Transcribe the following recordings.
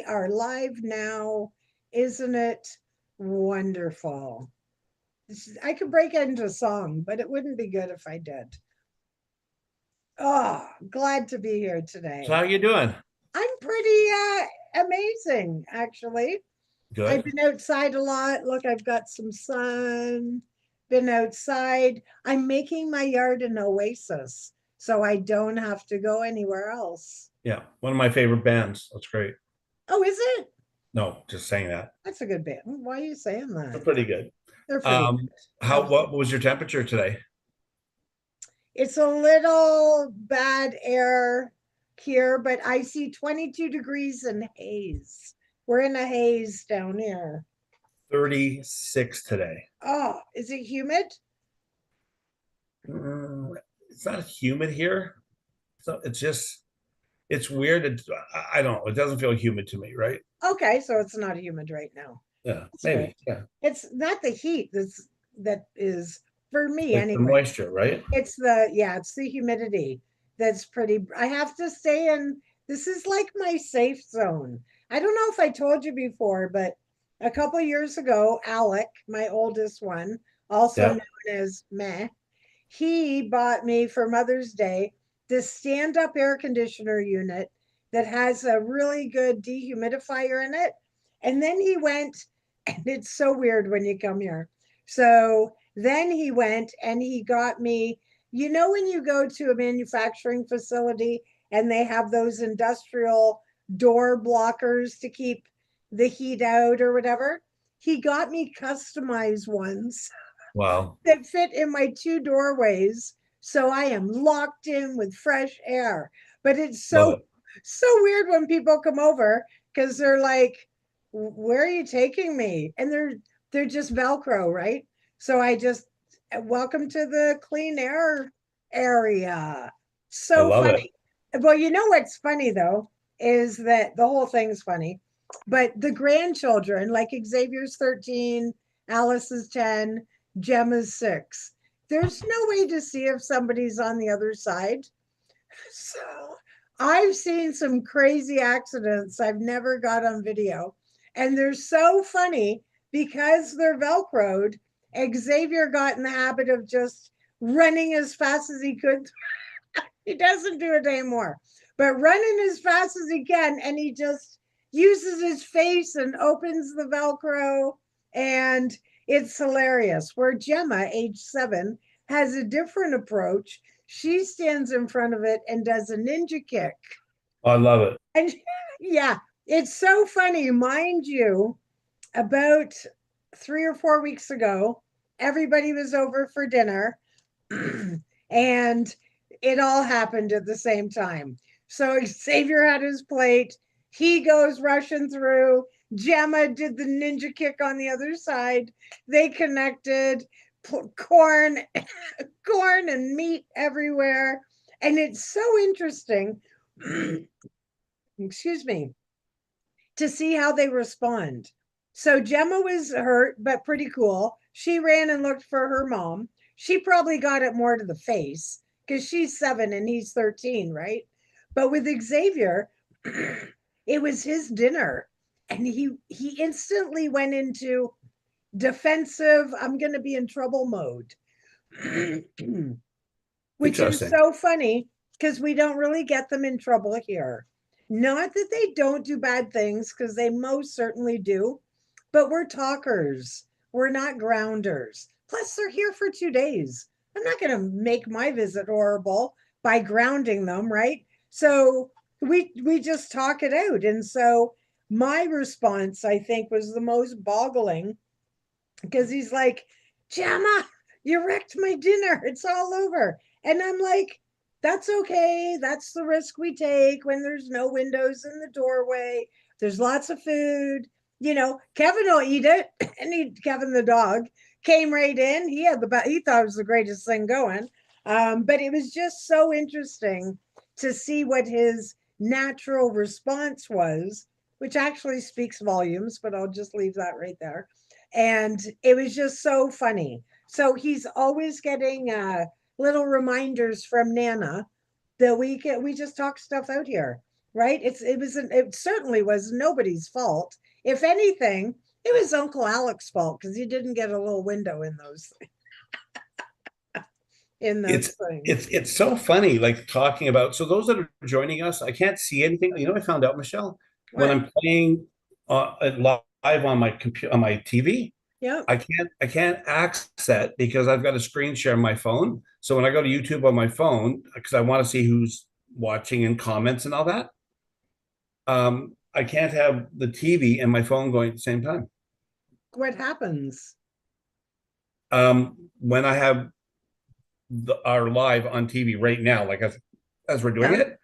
We are live now. Isn't it wonderful? I could break into a song, but it wouldn't be good if I did. Oh, glad to be here So how today. you doing? I'm pretty amazing, actually. I've Good. been outside a lot. Look, I've got some sun. Been outside. I'm making my yard an oasis, so I don't have to go anywhere else. Yeah, one of my favorite bands. That's great. Oh, is it? No, just saying that. That's a good band. Why are you saying They're that? pretty good. They're pretty Um, good. how Absolutely. what was your temperature today? It's a little bad air here, but I see 22 degrees and haze. We're in a haze down here. 36 today. Oh, is it humid? Mm, it's not humid here. So it's weird. I don't know. It doesn't feel humid to me, right? Okay, so it's not humid right now. Yeah, That's good. maybe. Yeah. It's not the heat that is for me It's the anyway. moisture, right? It's the humidity that's pretty. I have to stay in. This is like my safe zone. I don't know if I told you before, but a couple years ago, Alec, my oldest one, also Yeah. known as Meh, he bought me for Mother's Day this stand-up air conditioner unit that has a really good dehumidifier in it. And then he went, and it's so weird when you come here. So then he went and he got me, when you go to a manufacturing facility and they have those industrial door blockers to keep the heat out or whatever, he got me customized ones Wow. that fit in my two doorways. So I am locked in with fresh air. But it's Love so, it. so weird when people come over because they're like, where are you taking me? And they're just Velcro, right? So I just welcome to the clean air area. I So love it. funny. Well, you know what's funny though, is that the whole thing's funny. But the grandchildren, like Xavier's 13, Alice is 10, Gemma's 6. There's no way to see if somebody's on the other side. So I've seen some crazy accidents I've never got on video. And they're so funny because they're Velcroed. Xavier got in the habit of just running as fast as he could. He doesn't do it anymore, but running as fast as he can. And he just uses his face and opens the Velcro. And it's hilarious. Where Gemma, age 7, has a different approach. She stands in front of it and does a ninja kick. I love it. And yeah, it's so funny. Mind you, about 3 or 4 weeks ago, everybody was over for dinner and it all happened at the same time. So Xavier had his plate. He goes rushing through. Gemma did the ninja kick on the other side. They connected. Corn, corn and meat everywhere, and it's so interesting. Excuse me, to see how they respond. So Gemma was hurt, but pretty cool. She ran and looked for her mom. She probably got it more to the face because she's 7 and he's 13, right? But with Xavier, it was his dinner. And he instantly went into defensive, I'm gonna be in trouble mode. Which is Interesting. so funny because we don't really get them in trouble here. Not that they don't do bad things, because they most certainly do, but we're talkers. We're not grounders. Plus, they're here for 2 days. I'm not going to make my visit horrible by grounding them, right? So we just talk it out. And so my response, I think, was the most boggling because he's like, Gemma, you wrecked my dinner. It's all over. And I'm like, that's okay. That's the risk we take when there's no windows in the doorway. There's lots of food. Kevin will eat it. And Kevin the dog came right in. He thought it was the greatest thing going. But it was just so interesting to see what his natural response was, which actually speaks volumes, but I'll just leave that right there. And it was just so funny. So he's always getting little reminders from Nana that we just talk stuff out here. right? It certainly was nobody's fault. If anything, it was Uncle Alec's fault because he didn't get a little window in It's those things. it's so funny, like talking about. So those that are joining us, I can't see anything. You know, I found out, Michelle, when What? I'm playing live on my computer on my TV, Yep. I can't access it because I've got a screen share on my phone. So when I go to YouTube on my phone, because I want to see who's watching and comments and all that, I can't have the TV and my phone going at the same time. What happens? When I have our live on TV right now, like as we're doing Yeah. it,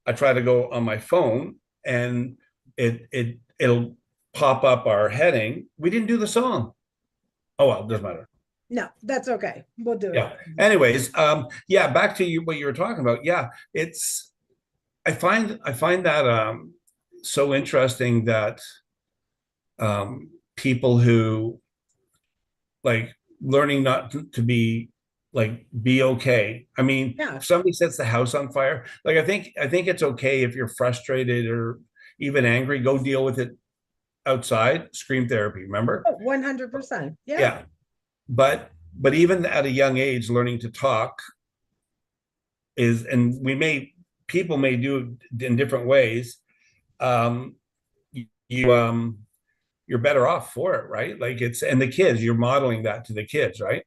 I try to go on my phone and it'll pop up our heading. We didn't do the song. Oh well, doesn't matter. No, that's okay. We'll do it. Yeah. Anyways, yeah, back to you what you were talking about. Yeah, it's I find that so interesting that people who like learning not to be like be okay. I mean, Yeah. if somebody sets the house on fire, like I think it's okay if you're frustrated or even angry, go deal with it outside, scream therapy, remember? Oh, 100%. Yeah. Yeah. But even at a young age, learning to talk is, and people may do it in different ways. Um, you you're better off for it, right? Like it's, and the kids, you're modeling that to the kids, right?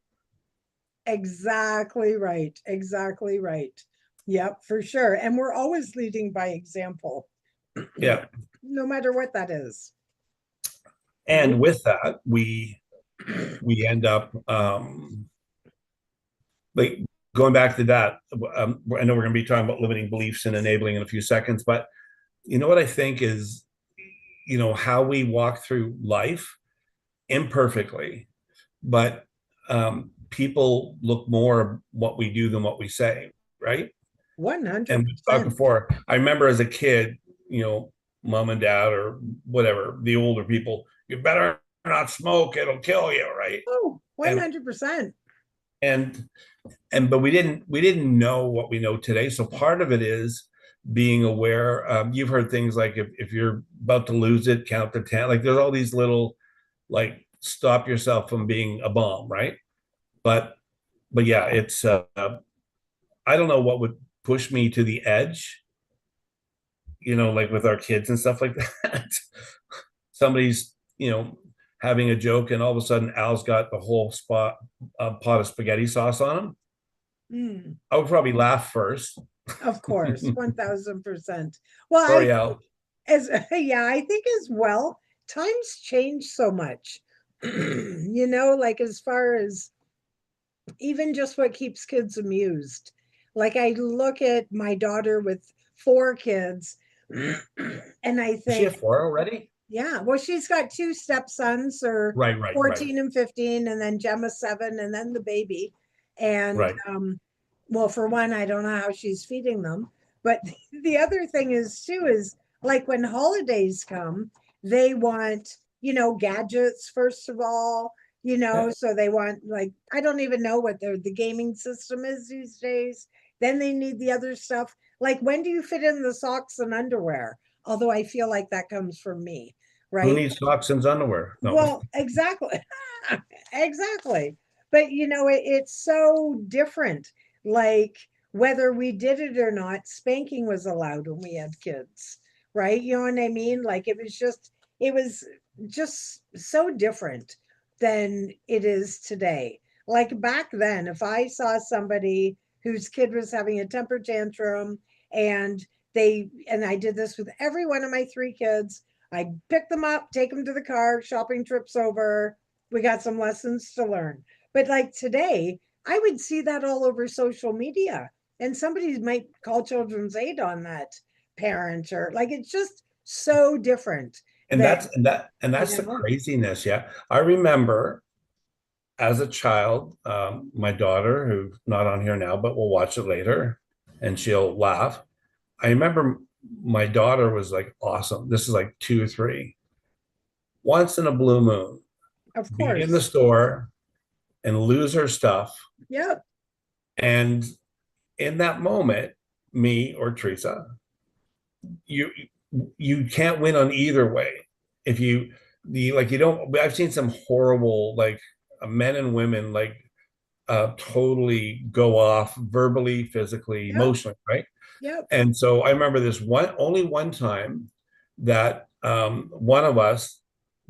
Exactly right. Exactly right. Yep, for sure. And we're always leading by example, Yeah. no matter what that is. And with that, we end up like going back to that. I know we're going to be talking about limiting beliefs and enabling in a few seconds, but you know what I think is, how we walk through life imperfectly, but people look more what we do than what we say, right? And we talked 100%. before. I remember as a kid, you know, mom and dad or whatever, the older people, you better not smoke, it'll kill you, right? Oh, And 100%. and but we didn't know what we know today. So part of it is being aware. You've heard things like if you're about to lose it, count to 10. Like there's all these little like stop yourself from being a bomb, right? But yeah, it's I don't know what would push me to the edge, like with our kids and stuff like that. Somebody's, having a joke, and all of a sudden Al's got the whole pot of spaghetti sauce on him. Mm, I would probably laugh first. of course, 1000%. Well, I Sorry, think Al. yeah, I think as well, times change so much. Like as far as even just what keeps kids amused. Like I look at my daughter with four kids and I Is she think, at 4 already? yeah, well, she's got two stepsons, or Right, right, right, 14 and 15, and then Gemma 7, and then the baby. And right. well, for one, I don't know how she's feeding them. But the other thing is too is like when holidays come, they want, gadgets first of all, Yeah. so they want like I don't even know what the gaming system is these days. Then they need the other stuff. Like when do you fit in the socks and underwear? Although I feel like that comes from me, Who right? needs socks and underwear? No. Well, exactly. Exactly. But it's so different. Like whether we did it or not, spanking was allowed when we had kids, right? You know what I mean? Like it was just so different than it is today. Like back then, if I saw somebody whose kid was having a temper tantrum and and I did this with every one of my three kids, I pick them up, take them to the car, shopping trips over. We got some lessons to learn. But like today, I would see that all over social media, and somebody might call children's aid on that parent, or like it's just so different And that, that's the craziness. Yeah. I remember as a child, my daughter, who's not on here now, but we'll watch it later and she'll laugh. I remember my daughter was like awesome. This is like 2 or 3. Once in a blue moon, of be in the course. store and lose her stuff. Yep. And in that moment, me or Teresa you you can't win on either way. If you the like you don't I've seen some horrible like men and women like totally go off verbally, physically, Yep. emotionally, right? Yep. And so I remember this only one time that one of us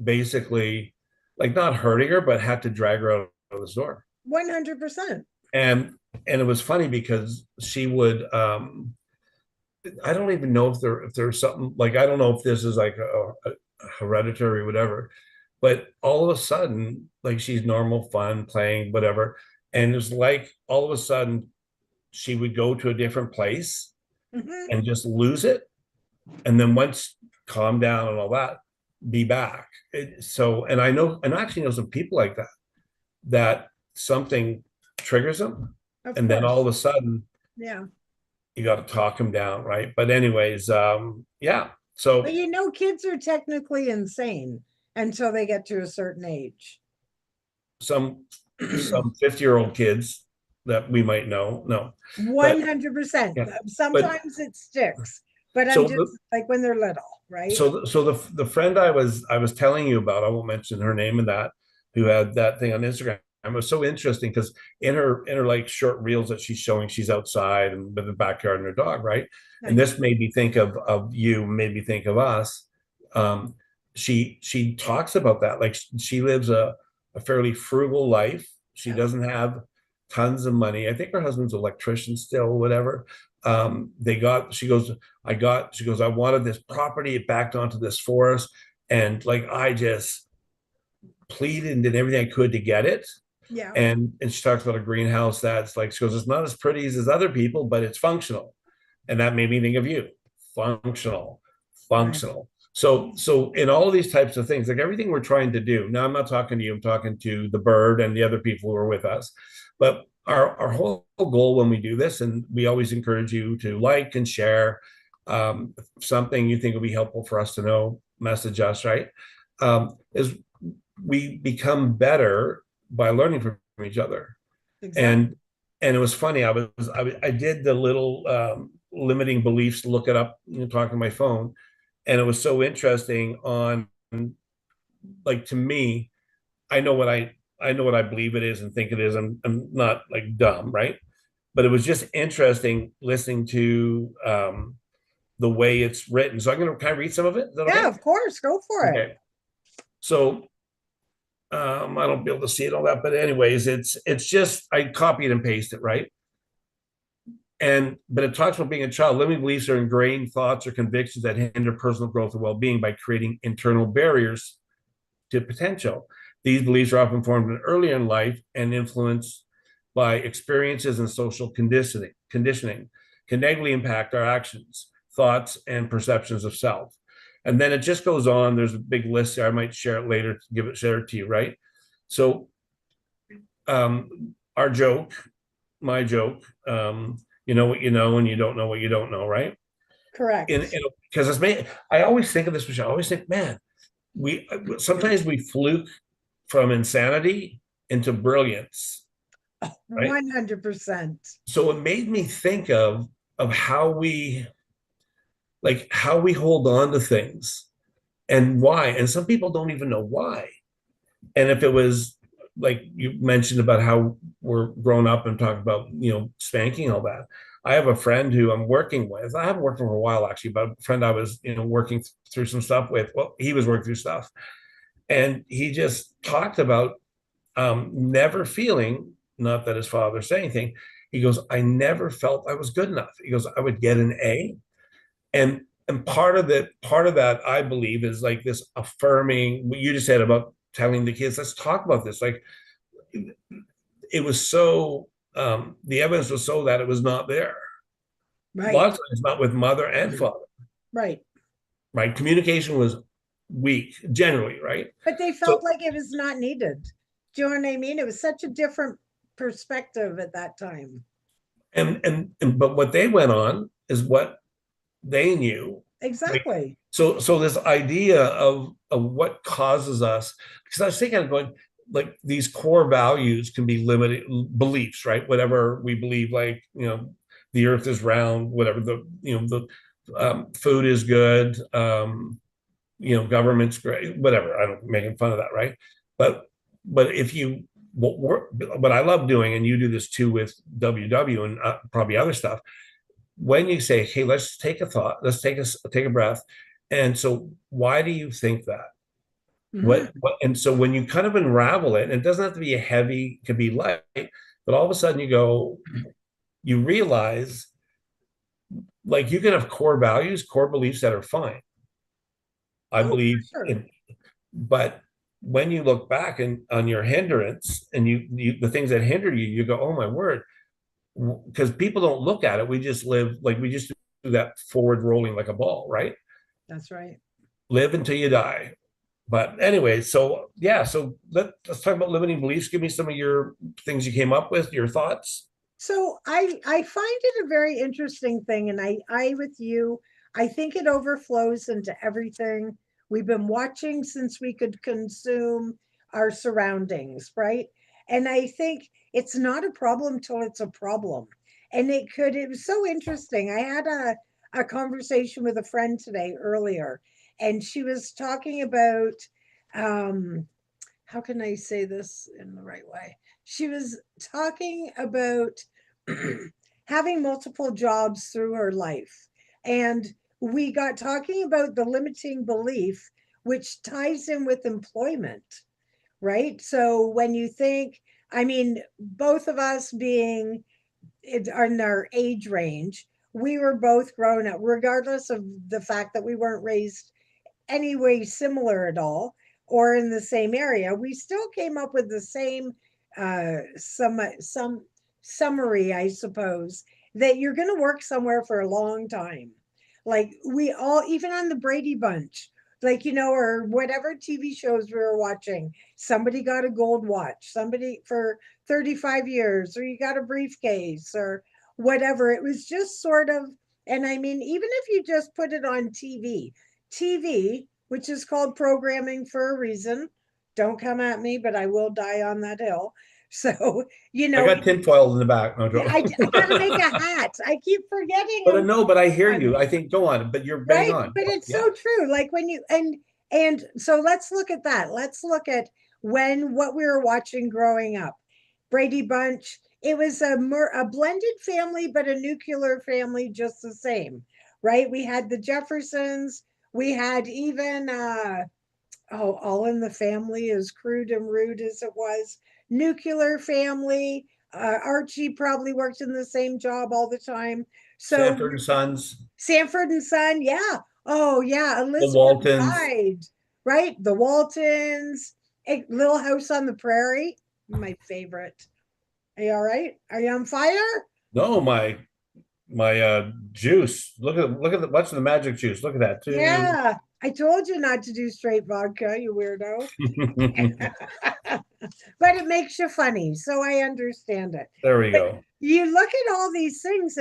basically like not hurting her, but had to drag her out of the store. 100%. And and it was funny because she would I don't even know if there's something like I don't know if this is like a hereditary or whatever, but all of a sudden, like she's normal, fun, playing, whatever. And it's like all of a sudden she would go to a different place Hmm. and just lose it. And then once calm down and all that, be back. So, and I actually know some people like that, that something triggers them. Of And then all of course. a sudden Yeah. you got to talk them down. Right. But anyways, yeah. But So kids are technically insane until they get to a certain age. some 50-year-old kids that we might know, no, but 100%. yeah, but Sometimes it sticks, but I'm so just like when they're little, right? the friend I was telling you about, I won't mention her name and that, who had that thing on Instagram. It was so interesting because in her like short reels that she's showing, she's outside and with the backyard and her dog, right? And Nice. this made me think of you, made me think of us. Um, she talks about that. Like she lives a fairly frugal life. She Yep. doesn't have tons of money. I think her husband's an electrician still, whatever. She goes, I wanted this property. It backed onto this forest. And like, I just pleaded and did everything I could to get it. Yeah. And she talks about a greenhouse that's like, she goes, it's not as pretty as other people, but it's functional. And that made me think of you. Functional, Right. functional. So in all of these types of things, like everything we're trying to do, now I'm not talking to you, I'm talking to the bird and the other people who are with us. But our whole goal when we do this, and we always encourage you to like and share something you think will be helpful for us to know, message us, right? Is we become better by learning from each other. Exactly. And it was funny. I did the little limiting beliefs, look it up, talking to my phone, and it was so interesting. On like to me, I know what I believe it is and think it is. I'm not like dumb, right? But it was just interesting listening to the way it's written. So I'm gonna kind of read some of it. Is that Yeah, okay? of course. Go for it. Okay. So I don't be able to see it all that, but anyways, it's just I copied and pasted, right? And but it talks about being a child. Limiting beliefs are ingrained thoughts or convictions that hinder personal growth or well-being by creating internal barriers to potential. These beliefs are often formed earlier in life and influenced by experiences and social conditioning can negatively impact our actions, thoughts, and perceptions of self. And then it just goes on. There's a big list there. I might share it later to share it to you, right? So our joke, my joke, you know what you know, and you don't know what you don't know, right? In Correct. because it's me. I always think of this, Michelle. I always think, man, we sometimes we fluke from insanity into brilliance, right? 100%. So it made me think of how we hold on to things and why. And some people don't even know why. And if it was like you mentioned about how we're grown up and talk about, spanking, all that. I have a friend who I'm working with. I haven't worked with for a while actually, but a friend I was, working through some stuff with. Well, he was working through stuff. And he just talked about never feeling, not that his father said anything. He goes, I never felt I was good enough. He goes, I would get an A. And part of that, I believe, is like this affirming what you just said about telling the kids, let's talk about this. Like it was so the evidence was so that it was not there. A lot Right. of times not with mother and father, Right. right? Communication was weak generally, right? But they So felt like it was not needed. Do you know what I mean? It was such a different perspective at that time. and but what they went on is what they knew. Like Exactly. so this idea of what causes us, because I was thinking of going like these core values can be limited beliefs, right? Whatever we believe, like the earth is round, whatever the food is good, government's great, whatever. I don't making fun of that, right? But if you what I love doing, and you do this too with WW and probably other stuff, when you say, "Hey, let's take a thought, let's take a breath," and so why do you think that? Mhm. And so when you kind of unravel it, and it doesn't have to be a heavy, it could be light, but all of a sudden you realize like you can have core values, core beliefs that are fine. I Oh, believe for sure. in, but when you look back and on your hindrance and the things that hinder you, you go, oh my word, because people don't look at it. We just live like we just do that forward rolling like a ball, right? That's right. Live until you die. But anyway, so yeah, so let's talk about limiting beliefs. Give me some of your things you came up with, your thoughts. So I find it a very interesting thing, and I with you, I think it overflows into everything we've been watching since we could consume our surroundings, right? And I think it's not a problem till it's a problem. And it was so interesting. I had a conversation with a friend today earlier, and she was talking about um how can I say this in the right way? She was talking about having multiple jobs through her life. And we got talking about the limiting belief, which ties in with employment, right? So when you think, I mean, both of us being in our age range, we were both grown up, regardless of the fact that we weren't raised any way similar at all or in the same area, we still came up with the same some summary, I suppose, that you're going to work somewhere for a long time. Like we all, even on the Brady Bunch, like or whatever TV shows we were watching, somebody got a gold watch, somebody for 35 years, or you got a briefcase, or whatever. It was just sort of, and I mean, even if you just put it on TV, which is called programming for a reason. Don't come at me, but I will die on that hill. So, I got tinfoil in the back. No, yeah, Joe. I got to make a hat. I keep forgetting But I'm no, but I hear one, you. I think go on, but you're bang right? on. But it's Yeah. so true. Like when you, and so let's look at that. Let's look at what we were watching growing up. Brady Bunch, it was a blended family, but a nuclear family just the same, right? We had the Jeffersons, we had even oh, All in the Family, as crude and rude as it was. Nuclear Family. Archie probably worked in the same job all the time. So Sanford and Sons, Sanford and Son, yeah. Oh, yeah. the Elizabeth Waltons. Bride, right? The Waltons, Little House on the Prairie, my favorite. Are you all right? Are you on fire? No, my juice. Look at what's the magic juice. Look at that too. Yeah. I told you not to do straight vodka, you weirdo. But it makes you funny, so I understand it. There we But go. you look at all these things,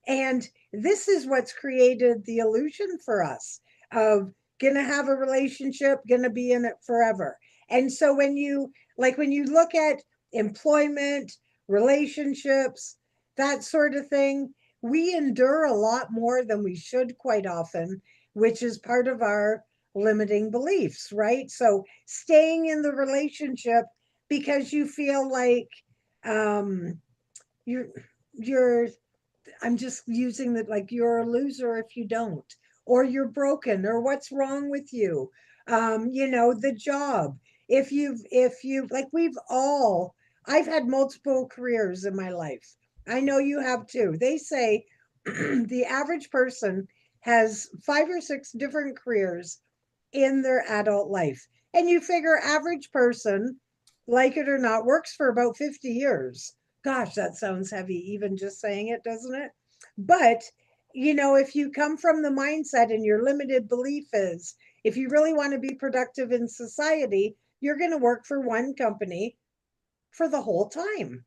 and this is what's created the illusion for us of gonna have a relationship, gonna be in it forever. And so when you look at employment, relationships, that sort of thing, we endure a lot more than we should quite often, which is part of our limiting beliefs, right? So staying in the relationship because you feel like um you're you're I'm just using that, like you're a loser if you don't, or you're broken, or what's wrong with you. The job. If you like we've all I've had multiple careers in my life. I know you have too. They say the average person has 5 or 6 different careers in their adult life. And you figure average person, like it or not, works for about 50 years. Gosh, that sounds heavy, even just saying it, doesn't it? But, if you come from the mindset and your limited belief is, if you really want to be productive in society, you're going to work for one company for the whole time.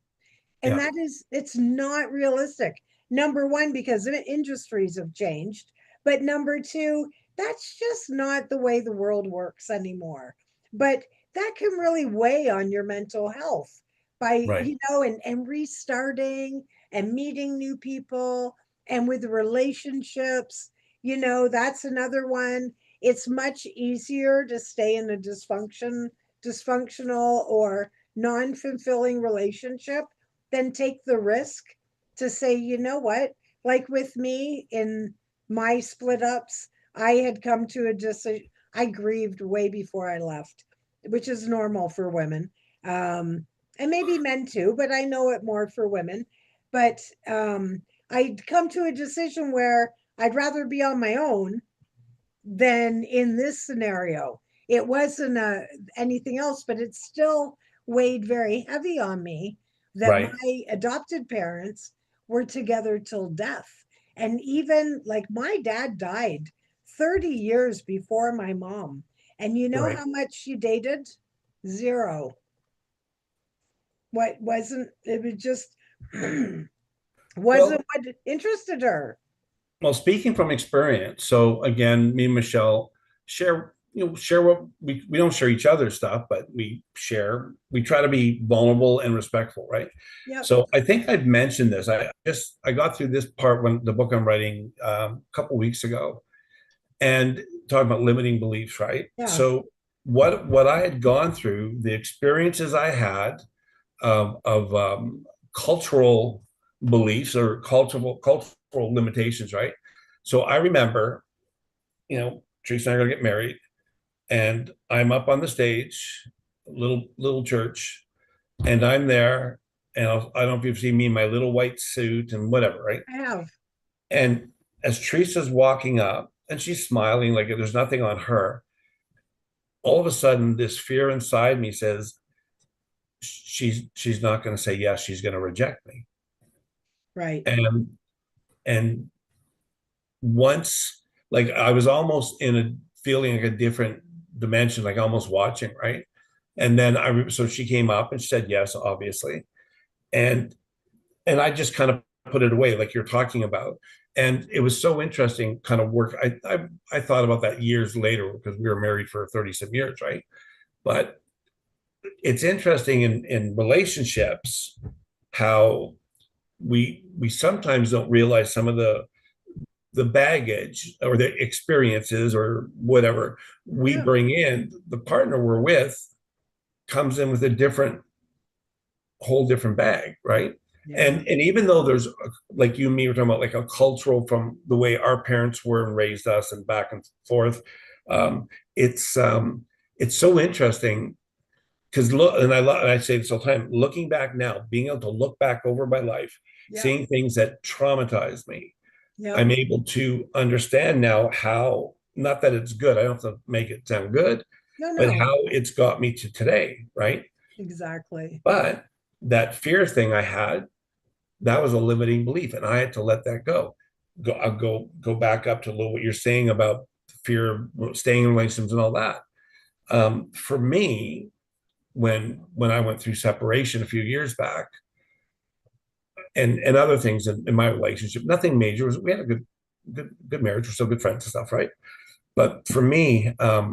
And Yeah. it's not realistic. Number one, because industries have changed. But number two, that's just not the way the world works anymore. But that can really weigh on your mental health by, Right. and restarting and meeting new people and with relationships. That's another one. It's much easier to stay in a dysfunctional or non-fulfilling relationship than take the risk to say, you know what? Like with me in my split ups, I had come to a decision. I grieved way before I left, which is normal for women. And maybe men too, but I know it more for women. But I'd come to a decision where I'd rather be on my own than in this scenario. It wasn't anything else, but it still weighed very heavy on me that Right. my adopted parents were together till death. And even like my dad died 30 years before my mom. And you know Right. how much she dated? Zero. What wasn't, it was just wasn't Well, what interested her. well, speaking from experience, so again, me and Michelle share what we don't share each other's stuff, but we try to be vulnerable and respectful, right? Yep. So I think I've mentioned this. I got through this part when the book I'm writing a couple weeks ago, and talking about limiting beliefs, right? Yeah. So what I had gone through, the experiences I had of cultural beliefs or cultural limitations, right? So I remember, Teresa and I are gonna get married, and I'm up on the stage, little church, and I'm there, and I don't know if you've seen me in my little white suit and whatever, right? I have. And as Teresa's walking up, and she's smiling like there's nothing on her, all of a sudden, this fear inside me says, she's not going to say yes, she's going to reject me. Right. And once, like, I was almost in a feeling like a different dimension, like almost watching, right? And then so she came up and she said yes, obviously. And and I just kind of put it away, like you're talking about. And it was so interesting, kind of work. I thought about that years later because we were married for 30 some years, right? But it's interesting in relationships how we sometimes don't realize some of the baggage or the experiences or whatever we Yeah. bring in. The partner we're with comes in with a different whole different bag, right? Yeah. And even though there's, like you and me were talking about, like a cultural from the way our parents were and raised us and back and forth, um, it's um, it's so interesting because look, and I say this all the time, looking back now, being able to look back over my life, Yep. seeing things that traumatized me, Yep. I'm able to understand now how, not that it's good, I don't have to make it sound good, No, but no. how it's got me to today, right? Exactly. But that fear thing I had, that was a limiting belief, and I had to let that go. I'll go back up to what you're saying about fear of staying in relationships and all that. For me, when I went through separation a few years back, and other things in my relationship, nothing major. We had a good marriage. We're still good friends and stuff, right? But for me, I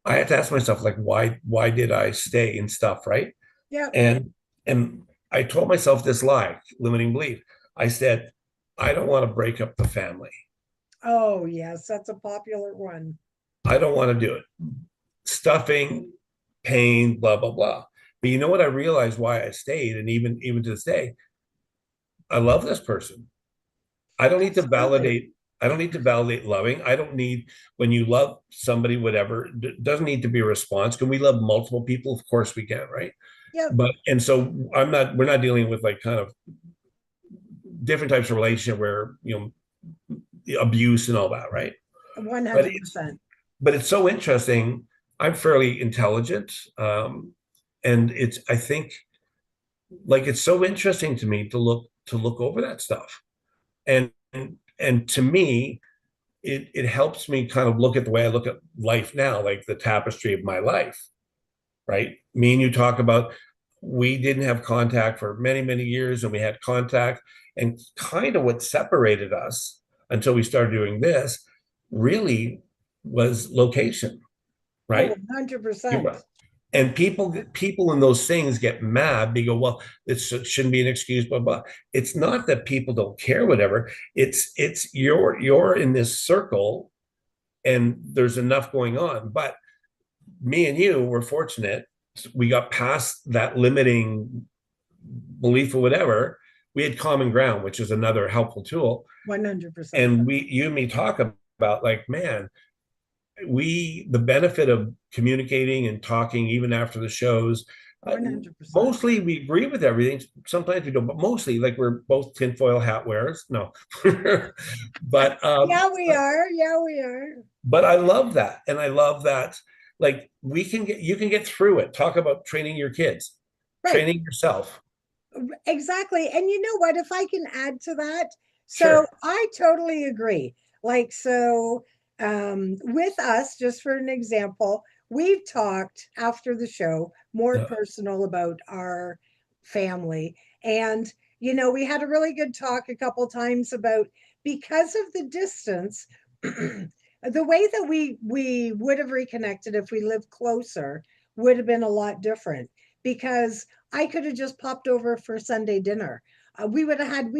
had to ask myself, like, why did I stay in stuff, right? Yep. And I told myself this lie, limiting belief. I said, I don't want to break up the family. Oh, yes, that's a popular one. I don't want to do it. Stuffing, pain, blah blah blah. But you know what? I realized why I stayed, and even to this day, I love this person. I don't need to Absolutely. validate. I don't need to validate loving. I don't need, when you love somebody, whatever, doesn't need to be a response. Can we love multiple people? Of course we can, right? Yep. But and so we're not dealing with like kind of different types of relationship where abuse and all that, right? But it's 100%. but it's so interesting. I'm fairly intelligent, and it's I think like it's so interesting to me to look over that stuff, and and to me it helps me kind of look at the way I look at life now, like the tapestry of my life, right? Me and you talk about, we didn't have contact for many years, and we had contact, and kind of what separated us until we started doing this really was location, Oh, right? 100%. And people in those things get mad. They go, well, it shouldn't be an excuse, blah blah. It's not that people don't care, whatever. It's you're in this circle, and there's enough going on. But me and you were fortunate. We got past that limiting belief or whatever. We had common ground, which is another helpful tool. 100%. And you and me talk about like, man, the benefit of communicating and talking even after the shows. 100%. Mostly we agree with everything. Sometimes we don't, but mostly like we're both tinfoil hat wearers. No, but Yeah, we are. Yeah, we are. I love that, and I love that. Like you can get through it. Talk about training your kids, Right. training yourself. Exactly. And you know what? If I can add to that, so Sure. I totally agree. Like, so with us, just for an example, we've talked after the show more Yeah. personal about our family. And, you know, we had a really good talk a couple times about because of the distance, the way that we would have reconnected if we lived closer would have been a lot different because I could have just popped over for Sunday dinner. We've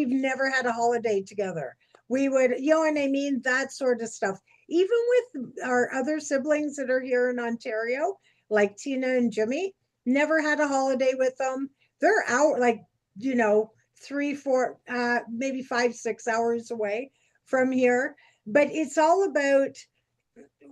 never had a holiday together. We would, you know what I mean? That sort of stuff. Even with our other siblings that are here in Ontario, like Tina and Jimmy, never had a holiday with them. They're out like, you know, 3, 4, maybe 5, 6 hours away from here. But it's all about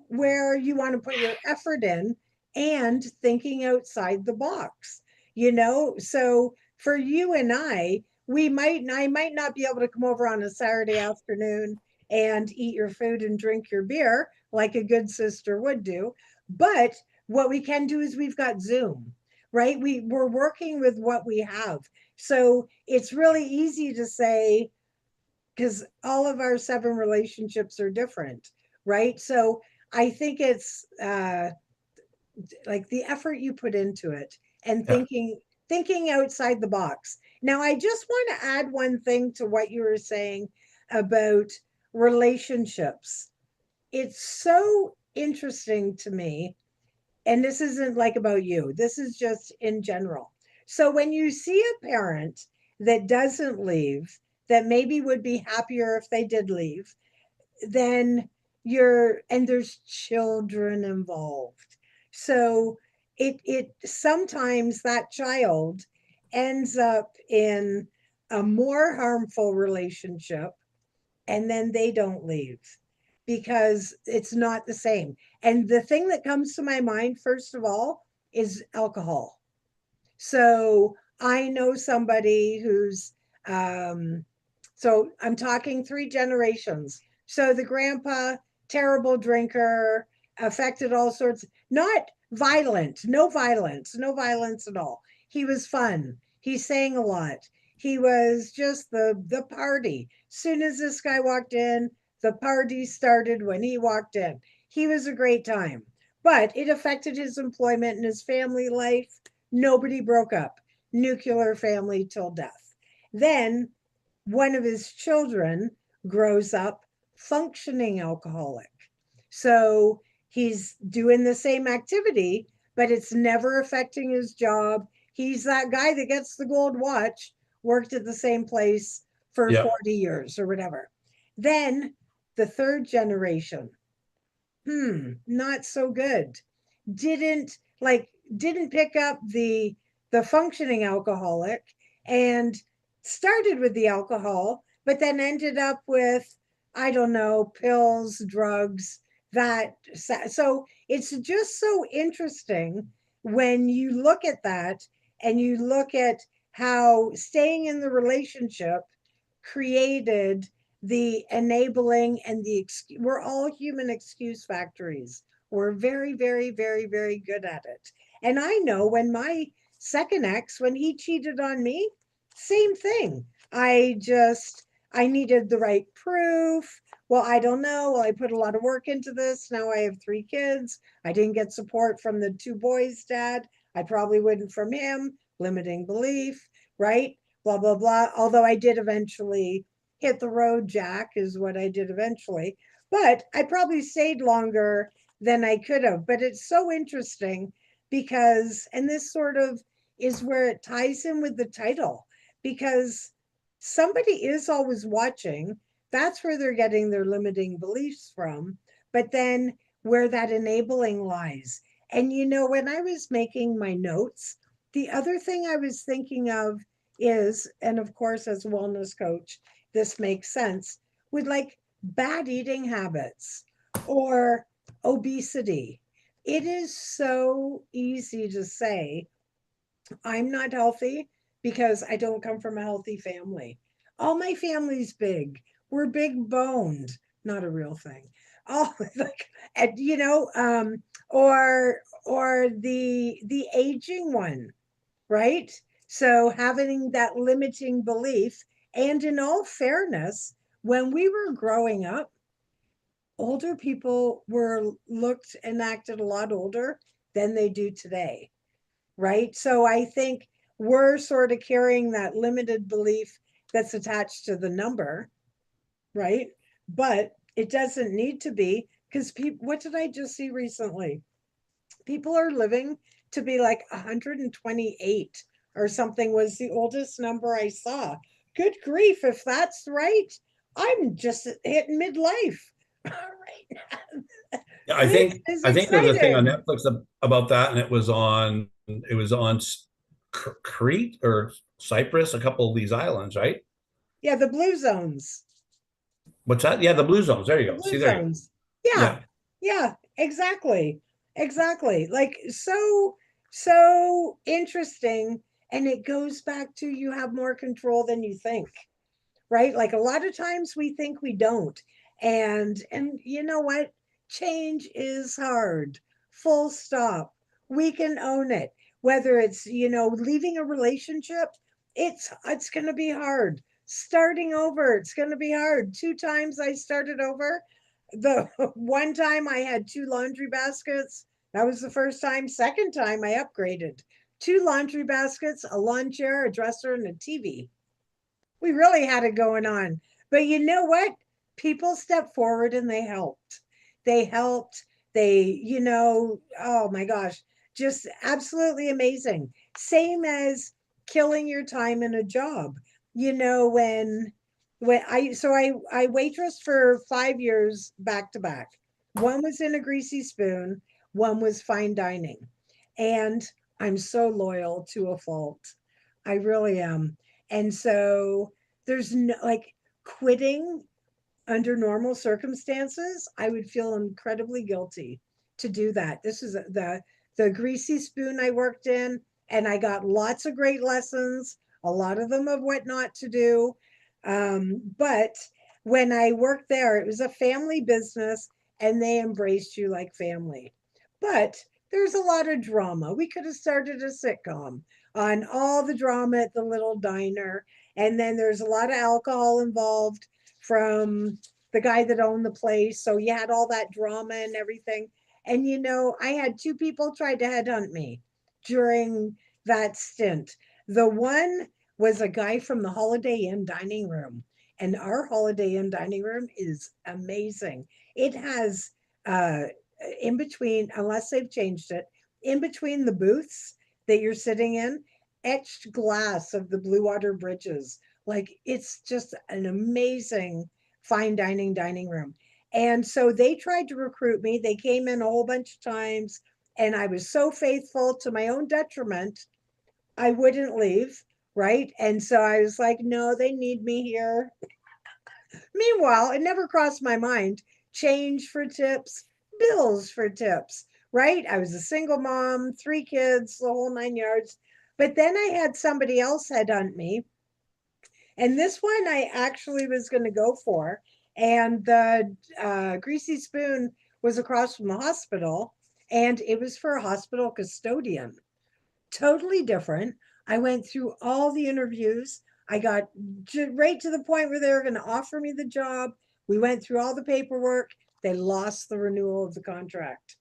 where you want to put your effort in and thinking outside the box, you know? So for you and I might not be able to come over on a Saturday afternoon and eat your food and drink your beer like a good sister would do. But what we can do is we've got Zoom, right? We're working with what we have. So it's really easy to say, because all of our 7 relationships are different, right? So I think it's like the effort you put into it and Yeah. thinking outside the box. Now, I just want to add one thing to what you were saying about relationships. It's so interesting to me, and this isn't like about you. This is just in general. So when you see a parent that doesn't leave, that maybe would be happier if they did leave, then and there's children involved. So it sometimes that child ends up in a more harmful relationship and then they don't leave because it's not the same. And the thing that comes to my mind first of all is alcohol. So I know somebody who's, um, so I'm talking 3 generations. So the grandpa, terrible drinker, affected all sorts, not violent, no violence, no violence at all. He was fun. He sang a lot. He was just the party. Soon as this guy walked in, the party started when he walked in. He was a great time, but it affected his employment and his family life. Nobody broke up. Nuclear family till death. Then one of his children grows up functioning alcoholic. So he's doing the same activity, but it's never affecting his job. He's that guy that gets the gold watch, worked at the same place for Yeah. 40 years or whatever. Then the third generation, not so good. Didn't like didn't pick up the functioning alcoholic and started with the alcohol, but then ended up with, I don't know, pills, drugs, that. So it's just so interesting when you look at that and you look at how staying in the relationship created the enabling and we're all human excuse factories. We're very, very, very, very good at it. And I know when my second ex, when he cheated on me, same thing. I needed the right proof. Well, I don't know. Well, I put a lot of work into this. Now I have 3 kids. I didn't get support from the 2 boys' dad. I probably wouldn't from him. Limiting belief, right? Blah, blah, blah. Although I did eventually hit the road, Jack, is what I did eventually. But I probably stayed longer than I could have. But it's so interesting because, and this sort of is where it ties in with the title, because somebody is always watching. That's where they're getting their limiting beliefs from. But then where that enabling lies. And when I was making my notes, the other thing I was thinking of is, and of course, as a wellness coach, this makes sense, with like bad eating habits or obesity. It is so easy to say, I'm not healthy because I don't come from a healthy family. All my family's big. We're big boned. Not a real thing. Oh, like, and or the aging one, right? So having that limiting belief, and in all fairness, when we were growing up, older people were looked and acted a lot older than they do today, right? So I think we're sort of carrying that limited belief that's attached to the number, right? But it doesn't need to be, because people, what did I just see recently? People are living to be like 128 or something, was the oldest number I saw. Good grief, if that's right, I'm just hitting midlife. All right. Yeah, This is I think there's a thing on exciting. Netflix about that, and it was on Crete or Cyprus, a couple of these islands, right? Yeah, the blue zones. What's that? Yeah, the blue zones. There you The go. blue See, there you go. zones. Yeah, Yeah. yeah, exactly. Exactly. Like so interesting. And it goes back to, you have more control than you think, right? Like a lot of times we think we don't. And you know what? Change is hard. Full stop. We can own it. Whether it's, leaving a relationship, it's going to be hard. Starting over, it's going to be hard. Two times I started over. The one time I had two laundry baskets. That was the first time. Second time I upgraded. Two laundry baskets, a lawn chair, a dresser, and a TV. We really had it going on. But you know what? People stepped forward and they helped. They helped. Oh my gosh, just absolutely amazing. Same as killing your time in a job. When I waitressed for 5 years back to back. One was in a greasy spoon, one was fine dining. And I'm so loyal to a fault. I really am. And so there's no, like, quitting under normal circumstances, I would feel incredibly guilty to do that. This is the greasy spoon I worked in, and I got lots of great lessons, a lot of them of what not to do. But when I worked there, it was a family business, and they embraced you like family. But there's a lot of drama. We could have started a sitcom on all the drama at the little diner, and then there's a lot of alcohol involved from the guy that owned the place. So you had all that drama and everything. And I had two people try to headhunt me during that stint. The one was a guy from the Holiday Inn dining room. And our Holiday Inn dining room is amazing. It has in between, unless they've changed it, in between the booths that you're sitting in, etched glass of the Blue Water Bridges. Like, it's just an amazing fine dining room. And so they tried to recruit me. They came in a whole bunch of times, and I was so faithful to my own detriment. I wouldn't leave, right? And so I was like, no, they need me here. Meanwhile, it never crossed my mind. Change for tips, bills for tips, right? I was a single mom, three kids, the whole 9 yards. But then I had somebody else headhunt me, and this one I actually was going to go for. And the greasy spoon was across from the hospital, and it was for a hospital custodian. Totally different. I went through all the interviews. I got right to the point where they were going to offer me the job. We went through all the paperwork. They lost the renewal of the contract.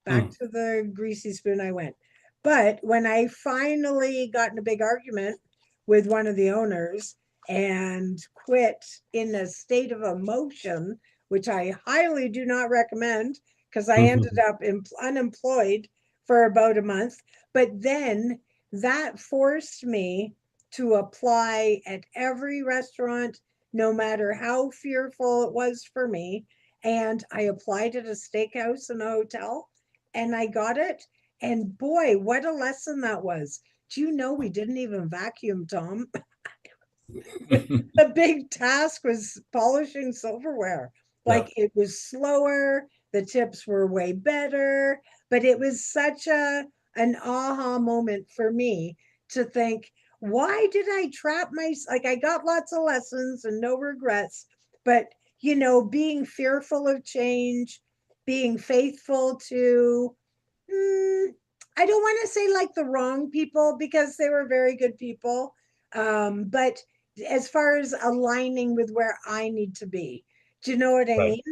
Back Hmm. to the greasy spoon I went. But when I finally got in a big argument with one of the owners and quit in a state of emotion, which I highly do not recommend, because I ended up unemployed for about a month. But then that forced me to apply at every restaurant, no matter how fearful it was for me. And I applied at a steakhouse and a hotel and I got it. And boy, what a lesson that was. Do you know we didn't even vacuum, Tom? The big task was polishing silverware. Yeah. Like it was slower, the tips were way better, but it was such a an aha moment for me to think, why did I trap my like I got lots of lessons and no regrets, but being fearful of change, being faithful to I don't want to say like the wrong people because they were very good people. But as far as aligning with where I need to be, do you know what I Right.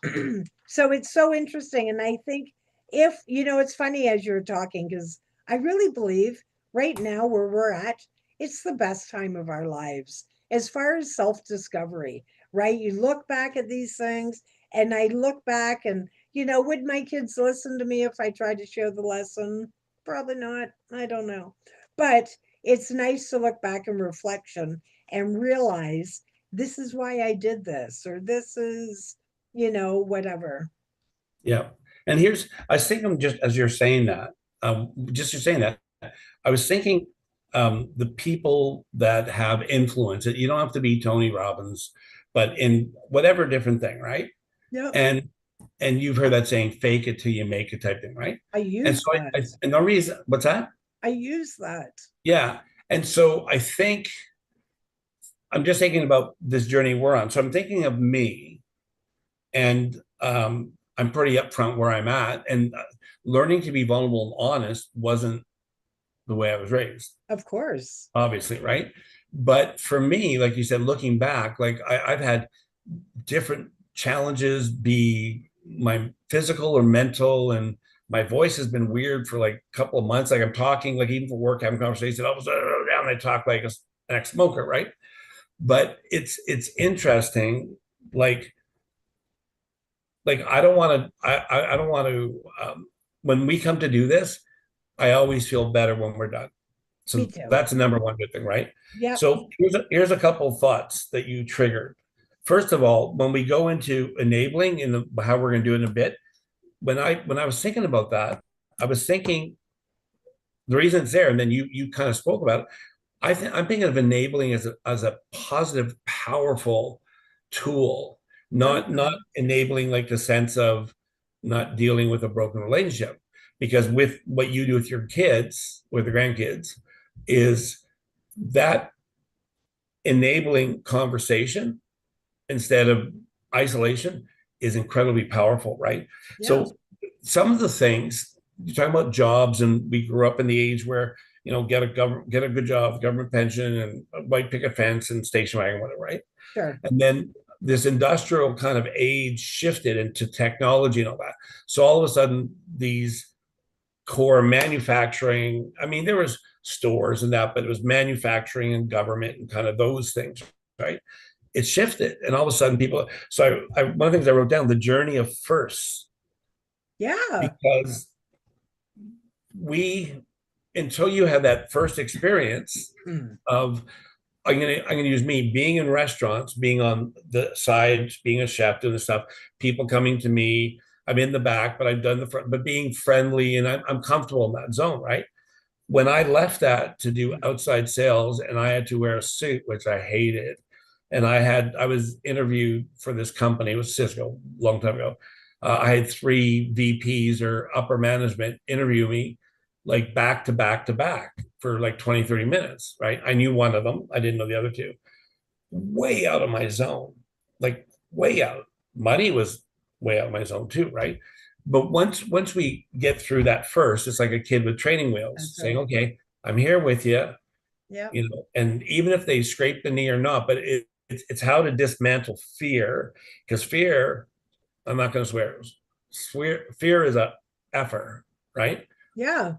mean? So it's so interesting. And I think if, it's funny as you're talking, because I really believe right now where we're at, it's the best time of our lives as far as self discovery, right? You look back at these things, and I look back and would my kids listen to me if I tried to share the lesson? Probably not. I don't know. But it's nice to look back in reflection and realize this is why I did this, or this is, whatever. Yeah. And I was thinking just as you're saying that, just you're saying that, I was thinking the people that have influence, you don't have to be Tony Robbins, but in whatever different thing, right? Yep. And you've heard that saying, fake it till you make it type thing, right? I And so use that. and the reason, what's that? I use that. Yeah. And so I think I'm just thinking about this journey we're on. So I'm thinking of me, and I'm pretty upfront where I'm at, and learning to be vulnerable and honest wasn't the way I was raised, Of course. obviously, right? But for me, like you said, looking back, like I've had different challenges, be my physical or mental, and my voice has been weird for like a couple of months. Like I'm talking, like even for work, having conversations, all of a sudden down, I talk like an ex-smoker, right? But it's interesting, like I don't want to, I don't want to. When we come to do this, I always feel better when we're done. Me So too. that's the number one good thing, right? Yep. So here's a couple of thoughts that you triggered. First of all, when we go into enabling and how we're going to do it in a bit, when I was thinking about that, I was thinking the reason it's there, and then you kind of spoke about it. I'm thinking of enabling as a positive, powerful tool, not Okay. enabling like the sense of not dealing with a broken relationship. Because with what you do with your kids, with the grandkids, is that enabling conversation instead of isolation is incredibly powerful, right? Yeah. So some of the things you're talking about jobs, and we grew up in the age where get a good job, government pension, and a white picket fence and station wagon, whatever, right? Sure. And then this industrial kind of age shifted into technology and all that. So all of a sudden, these core manufacturing, I mean, there was stores and that, but it was manufacturing and government and kind of those things, right? It shifted, and all of a sudden, people. So one of the things I wrote down, the journey of firsts, Yeah. because we until you have that first experience Mm. of I'm gonna use me being in restaurants, being on the sides, being a chef, doing the stuff, people coming to me. I'm in the back, but I've done the front, but being friendly, and I'm comfortable in that zone, right? When I left that to do outside sales, and I had to wear a suit, which I hated, and I was interviewed for this company, it was Cisco, a long time ago. I had three VPs or upper management interview me like back to back to back for like 20, 30 minutes, right? I knew one of them, I didn't know the other two. Way out of my zone, like way out. Money was way out of my zone too, right? But once we get through that first, it's like a kid with training wheels That's saying, right. okay, I'm here with you, Yeah. and even if they scrape the knee or not, but it's how to dismantle fear, because fear, I'm not going to swear, fear is a effer, right? Yeah.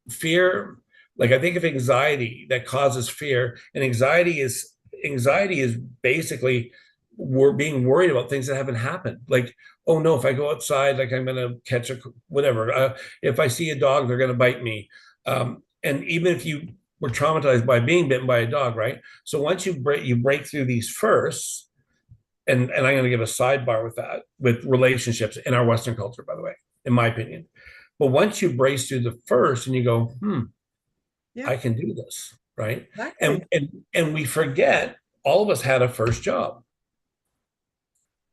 Fear, like I think of anxiety that causes fear, and anxiety is basically we're being worried about things that haven't happened. Like, oh no, if I go outside, like I'm going to catch a whatever. If I see a dog, they're going to bite me. And even if you were traumatized by being bitten by a dog, right? So once you break through these firsts, and I'm going to give a sidebar with that, with relationships in our Western culture, by the way, in my opinion. But once you brace through the first and you go, Yeah, I can do this, right? exactly. And we forget all of us had a first job.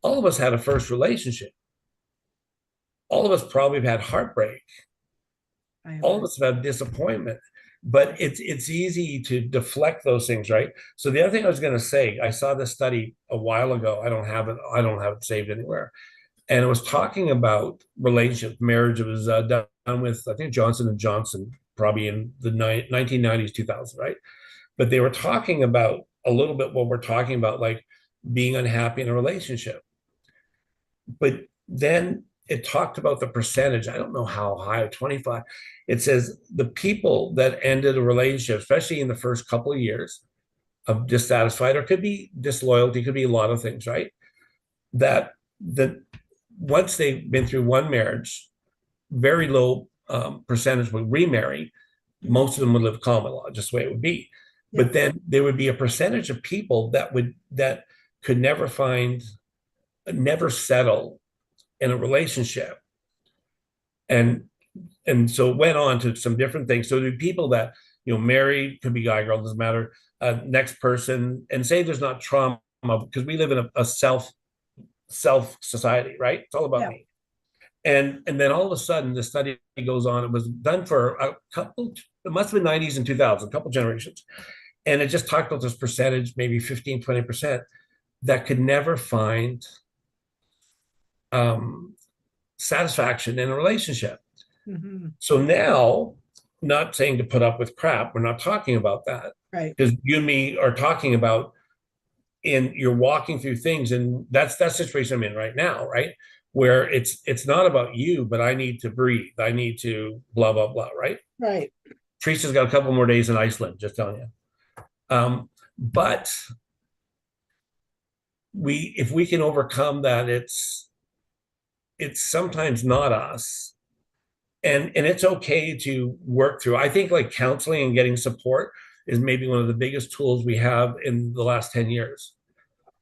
All of us had a first relationship. All of us probably have had heartbreak. I All of agree. us have had disappointment. But it's easy to deflect those things, right? So the other thing I was going to say, I saw this study a while ago. I don't have it saved anywhere. And it was talking about relationship, marriage. It was done with, I think, Johnson and Johnson, probably in the 1990s, 2000, right? But they were talking about a little bit what we're talking about, like being unhappy in a relationship. But then it talked about the percentage. I don't know how high, 25. It says the people that ended a relationship, especially in the first couple of years of dissatisfied, or could be disloyalty, could be a lot of things, right? That once they've been through one marriage, very low percentage would remarry. Mhm. Most of them would live common law, just the way it would be. Yeah. But then there would be a percentage of people that could never settle in a relationship, and so it went on to some different things. So the people that married, could be guy, girl, doesn't matter. Next person, and say there's not trauma, because we live in a self society, right? It's all about Yeah. me. And then all of a sudden, the study goes on. It was done for a couple. It must have been 90s and 2000, a couple generations, and it just talked about this percentage, maybe 15-20%, that could never find um, satisfaction in a relationship. Hmm. So now, not saying to put up with crap, we're not talking about that, Right. because you and me are talking about, in you're walking through things, and that's that situation I'm in right now, right? Where it's not about you, but I need to breathe. I need to blah blah blah, right? Right. Teresa's got a couple more days in Iceland, just telling you. But if we can overcome that, it's sometimes not us, and it's okay to work through. I think like counseling and getting support is maybe one of the biggest tools we have in the last 10 years.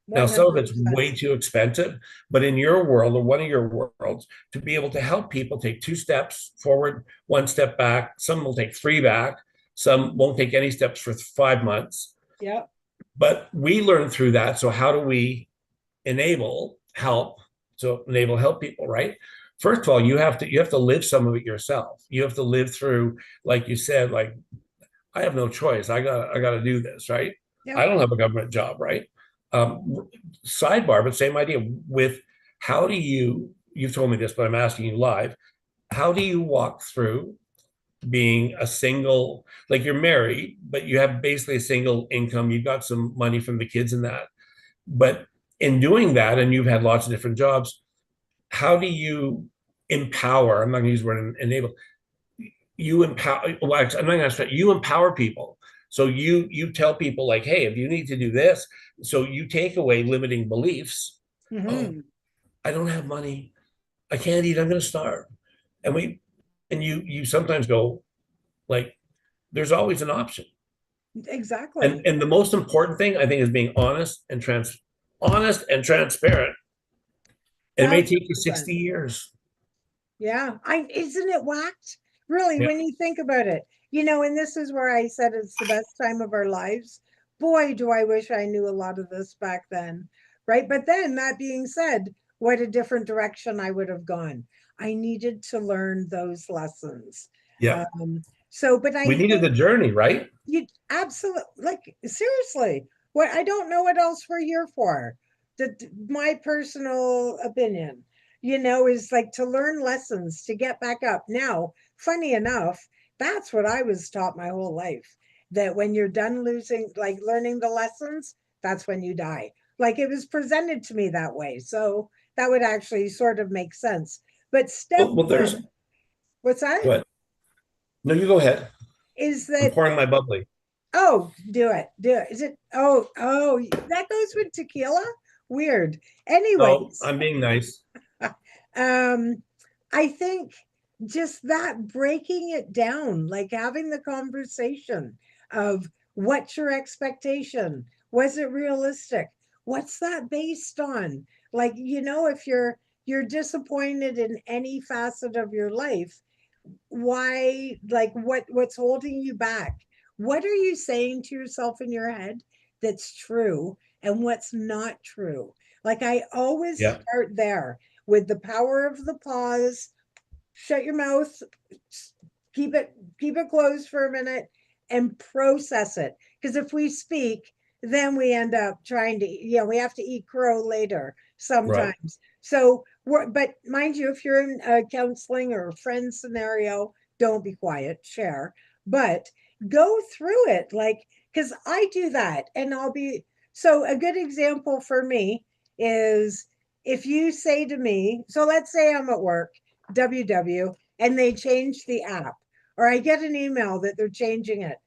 Now, some of it's 100%. way too expensive, but in your world, or one of your worlds, to be able to help people take 2 steps forward, 1 step back, some will take 3 back, some won't take any steps for 5 months. Yeah. But we learn through that. So how do we enable help? So enable help people, right? First of all, you have to live some of it yourself. You have to live through, like you said, like, I have no choice. I gotta do this, right? Yeah. I don't have a government job, right? Sidebar, but same idea with, how do you've told me this, but I'm asking you live, how do you walk through being a single, like you're married, but you have basically a single income, you've got some money from the kids and that, but in doing that, and you've had lots of different jobs, how do you empower, I'm not gonna use the word enable, you empower, well, I'm not gonna say, you empower people. So you tell people, like, hey, if you need to do this, so you take away limiting beliefs. Oh, Hmm. I don't have money, I can't eat, I'm gonna starve. And you sometimes go, like, there's always an option. and Exactly. and the most important thing, I think, is being honest and transparent. It may Thousand take you 60 percent. years. Yeah. Isn't it whacked? Really, Yeah. when you think about it, and this is where I said it's the best time of our lives. Boy, do I wish I knew a lot of this back then. Right. But then that being said, what a different direction I would have gone. I needed to learn those lessons. Yeah, But I we needed think the journey, right? you absolutely, like, seriously, what, I don't know what else we're here for. That my personal opinion, is like to learn lessons to get back up. Now, funny enough, that's what I was taught my whole life. That when you're done losing, like learning the lessons, that's when you die. Like it was presented to me that way. So that would actually sort of make sense. But step Well, there's one, what's that? what? No, you go ahead. Is I'm that pouring my bubbly. Oh, do it. Do it. Is it? Oh, that goes with tequila. Weird. No, Anyways, I'm being nice. um, I think just that breaking it down, like having the conversation of what's your expectation? Was it realistic? What's that based on? Like, if you're disappointed in any facet of your life, why, like, what's holding you back? What are you saying to yourself in your head that's true and what's not true? Like, I always Yeah, start there with the power of the pause. Shut your mouth, keep it keep it closed for a minute and process it, because if we speak, then we end up trying to, we have to eat crow later right. sometimes. So but mind you, if you're in a counseling or a friend scenario, don't be quiet, share, but go through it, like, because I do that, and I'll be, so a good example for me is, if you say to me, so let's say I'm at work, WW, and they change the app, or I get an email that they're changing it.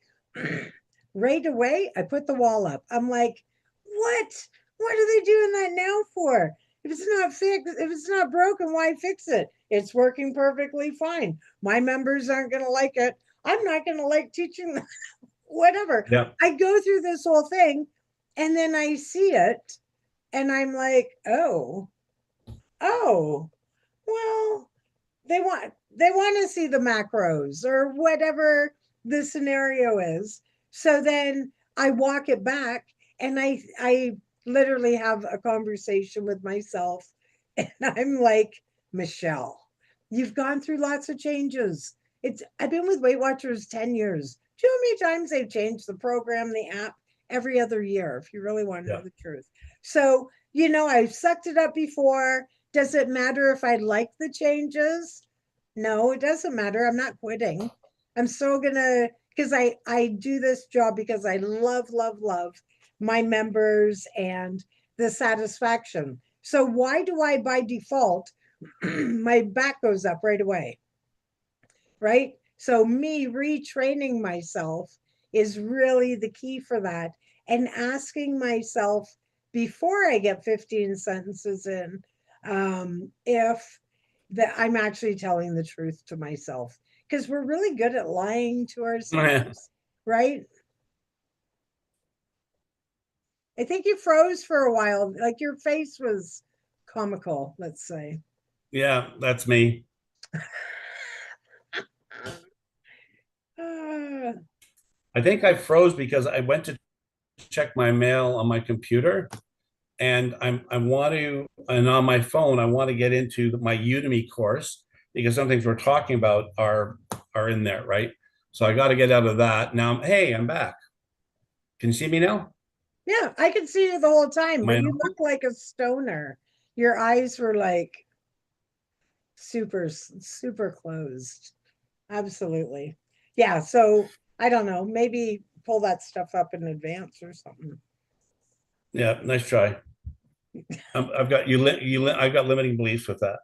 Right away, I put the wall up. I'm like, what? What are they doing that now for? If it's not fixed, if it's not broken, why fix it? It's working perfectly fine. My members aren't going to like it. I'm not going to like teaching them, whatever. Yeah, I go through this whole thing, and then I see it, and I'm like, oh, well, they want to see the macros or whatever the scenario is. So then I walk it back, and I literally have a conversation with myself, and I'm like, Michelle, you've gone through lots of changes. I've been with Weight Watchers 10 years. Do you know how many times they've changed the program, the app, every other year, if you really want to know yeah. the truth? So, I've sucked it up before. Does it matter if I like the changes? No, it doesn't matter. I'm not quitting. I'm still gonna, because I do this job because I love, love, love my members and the satisfaction. So why do I by default my back goes up right away, right? So me retraining myself is really the key for that, and asking myself before I get 15 sentences in, if that I'm actually telling the truth to myself, because we're really good at lying to ourselves, right? I think you froze for a while, like your face was comical, let's say. Yeah, that's me. Ah, I think I froze because I went to check my mail on my computer, and I want to, and on my phone I want to get into my Udemy course, because some things we're talking about are in there, right? So I got to get out of that. Now, hey, I'm back. Can you see me now? yeah, I could see you the whole time, Am I but in? you look like a stoner. Your eyes were like super, super closed. Absolutely. Yeah. So I don't know. Maybe pull that stuff up in advance or something. Yeah, nice try. I've got you. I've got limiting beliefs with that.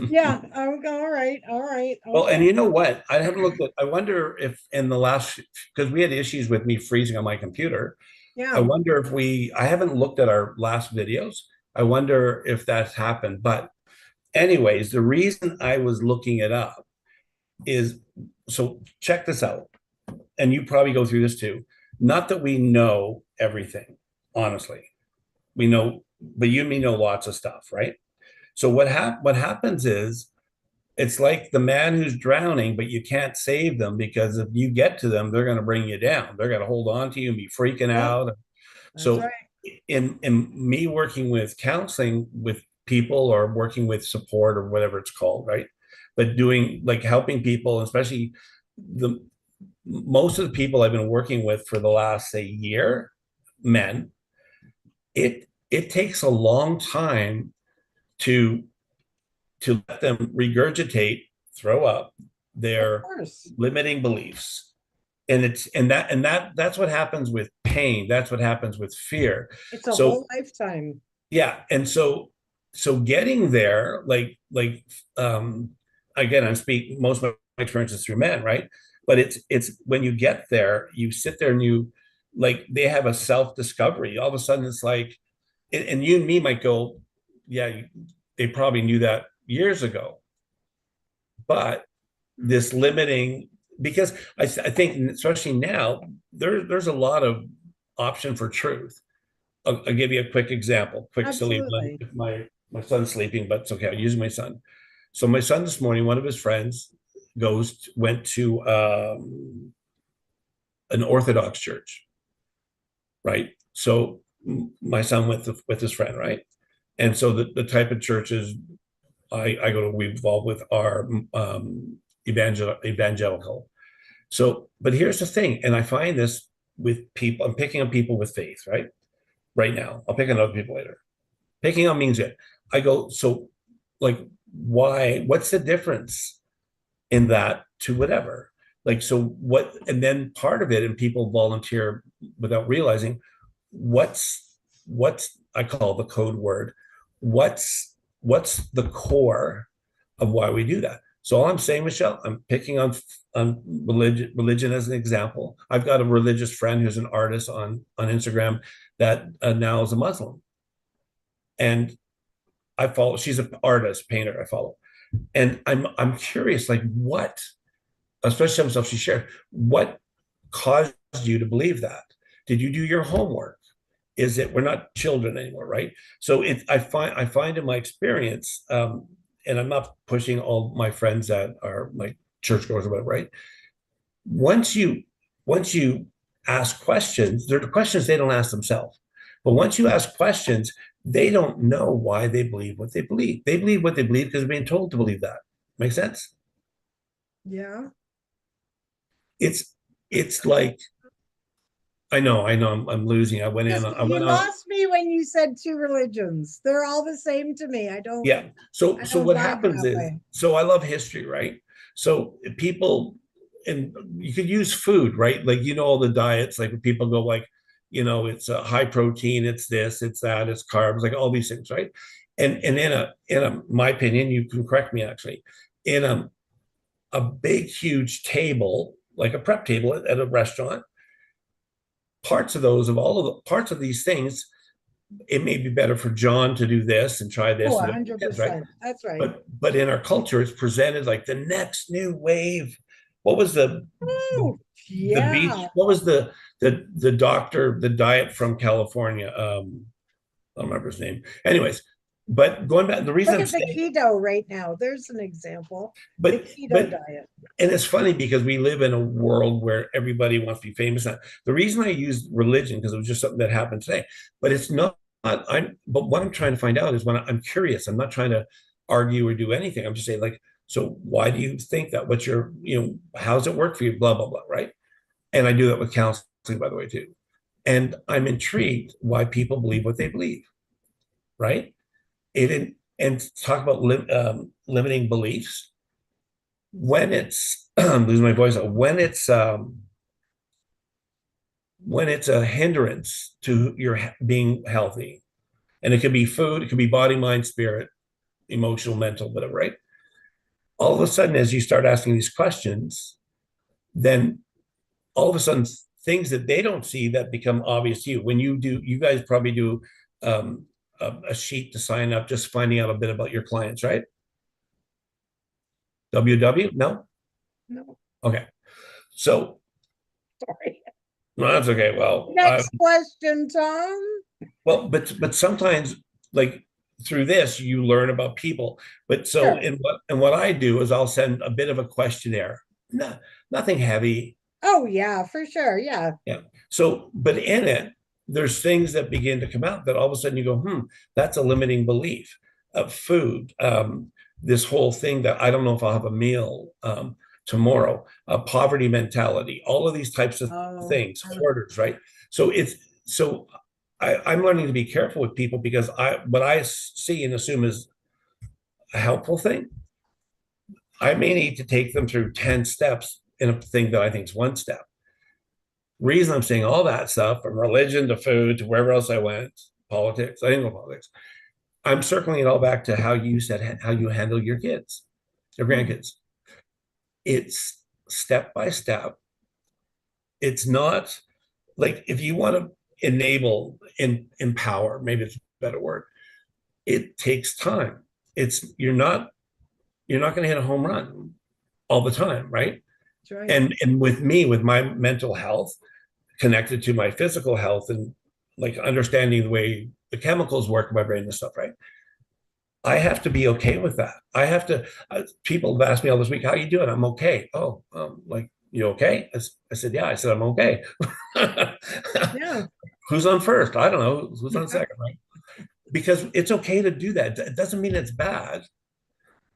Yeah. All right. All right. Well, Okay. and you know what? I haven't looked at. I wonder if in the last, because we had issues with me freezing on my computer. I Yeah. wonder if we. I haven't looked at our last videos. I wonder if that's happened. But anyways, the reason I was looking it up is, so check this out, and you probably go through this too. Not that we know everything, honestly. We know, but you and me know lots of stuff, right? So what happens is, it's like the man who's drowning, but you can't save them, because if you get to them, they're going to bring you down. They're going to hold on to you and be freaking Yep. out. That's So right. in me working with counseling with people, or working with support, or whatever it's called, right? But doing, like, helping people, especially the most of the people I've been working with for the last, say, year, men, it takes a long time to let them regurgitate, throw up Of their course. limiting beliefs. And that's what happens with pain. That's what happens with fear. It's a So whole lifetime. yeah, and so getting there, like again, I'm speaking, most of my experiences through men, right? But it's when you get there, you sit there and you, like, they have a self discovery. All of a sudden, it's like, and you and me might go, yeah, they probably knew that years ago, but this limiting, because I think especially now there's a lot of option for truth. I'll give you a quick example, quick silly one. Absolutely. If my son's sleeping, but it's okay. I'll use my son. So my son this morning, one of his friends went to an Orthodox church, right? So my son went with his friend, right? And so the type of churches I go to, we involved with are evangelical. So, but here's the thing, and I find this with people. I'm picking on people with faith, right? Right now, I'll pick on other people later. Picking on means it. I go, so like, why? What's the difference in that to whatever? Like, so what? And then part of it, and people volunteer without realizing what's I call the code word. What's the core of why we do that? So all I'm saying, Michelle, I'm picking on religion as an example. I've got a religious friend who's an artist on Instagram that now is a Muslim, and I follow. She's an artist, painter. I follow, and I'm curious, like what, especially some stuff she shared, what caused you to believe that? Did you do your homework? Is it, we're not children anymore, right? So I find in my experience, and I'm not pushing all my friends that are like churchgoers or whatever, right? Once you once you ask questions, there are questions they don't ask themselves. But once you ask questions, they don't know why they believe what they believe. They believe what they believe because they're being told to believe that. Make sense? Yeah. It's it's like I know I'm losing. Just I you went on. lost me when you said two religions. They're all the same to me. Yeah. I So don't what vibe happens that is, way. so I love history, right? So people, and you could use food, right? Like all the diets, like people go like, it's a high protein, it's this, it's that, it's carbs, like all these things, right? And in a my opinion, you can correct me actually, in a big huge table, like a prep table at a restaurant, parts of those of all of the parts of these things, it may be better for John to do this and try Oh, this and this, right? 100%. That's right. But in our culture, it's presented like the next new wave. What was Oh, the beach? yeah. What was the doctor, the diet from California? I don't remember his name. Anyways, but going back, the reason Look I'm at the saying, keto right now. There's an example. The keto but diet. and it's funny because we live in a world where everybody wants to be famous. Now, the reason I used religion because it was just something that happened today, but it's not. But what I'm trying to find out is when I'm curious. I'm not trying to argue or do anything. I'm just saying like, so why do you think that? What's your, how's it work for you? Blah blah blah, right? And I do that with counseling, by the way, too. And I'm intrigued why people believe what they believe, right? It and talk about limiting beliefs when it's losing my voice, when it's a hindrance to your being healthy, and it could be food, it could be body, mind, spirit, emotional, mental, whatever, right? All of a sudden, as you start asking these questions, then all of a sudden things that they don't see that become obvious to you. When you guys probably do a sheet to sign up, just finding out a bit about your clients, right? WW? No? No, Okay. So, sorry. no, that's okay. Next question, Tom. But sometimes, like through this, you learn about people. But so, Sure. what I do is I'll send a bit of a questionnaire. No, nothing heavy. Oh, yeah, for sure. Yeah. Yeah. So, but in it, there's things that begin to come out that all of a sudden you go, that's a limiting belief of food. This whole thing that I don't know if I'll have a meal tomorrow, poverty mentality, all of these types of Oh, things, hoarders, right? So I'm learning to be careful with people because what I see and assume is a helpful thing, I may need to take them through 10 steps in a thing that I think is one step. Reason I'm saying all that stuff from religion to food to wherever else I went, politics, I didn't go politics. I'm circling it all back to how you said how you handle your kids, your grandkids. It's step by step. It's not like if you want to enable and empower, maybe it's better word. It takes time. It's you're not going to hit a home run all the time, right? That's right. And with me, with my mental health connected to my physical health and like understanding the way the chemicals work in my brain and stuff, right? I have to be okay with that. I have to. People have asked me all this week, "How you doing?" I'm okay. Oh, like you okay? I said, yeah. I said I'm okay. Yeah. Who's on first? I don't know. Who's on second, right? Because it's okay to do that. It doesn't mean it's bad,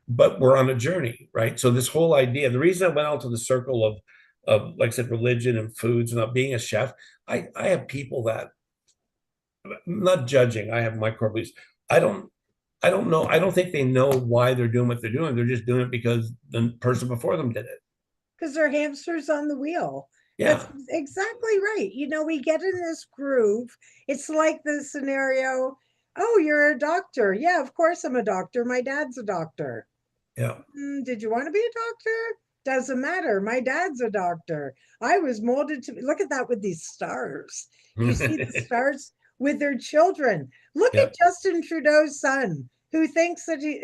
but we're on a journey, right? So this whole idea, the reason I went out to the circle of like I said, religion and foods and not being a chef, I have people that I'm not judging. I have my core beliefs. I don't I don't know. I don't think they know why they're doing what they're doing. They're just doing it because the person before them did it. Because they're hamsters on the wheel. That's Yeah. exactly right. We get in this groove. It's like the scenario, oh, you're a doctor. Yeah, of course I'm a doctor. My dad's a doctor. Yeah. Did you want to be a doctor? Doesn't matter. My dad's a doctor. I was molded to look at that with these stars. You see the stars with their children. Look Yeah. at Justin Trudeau's son, who thinks that he,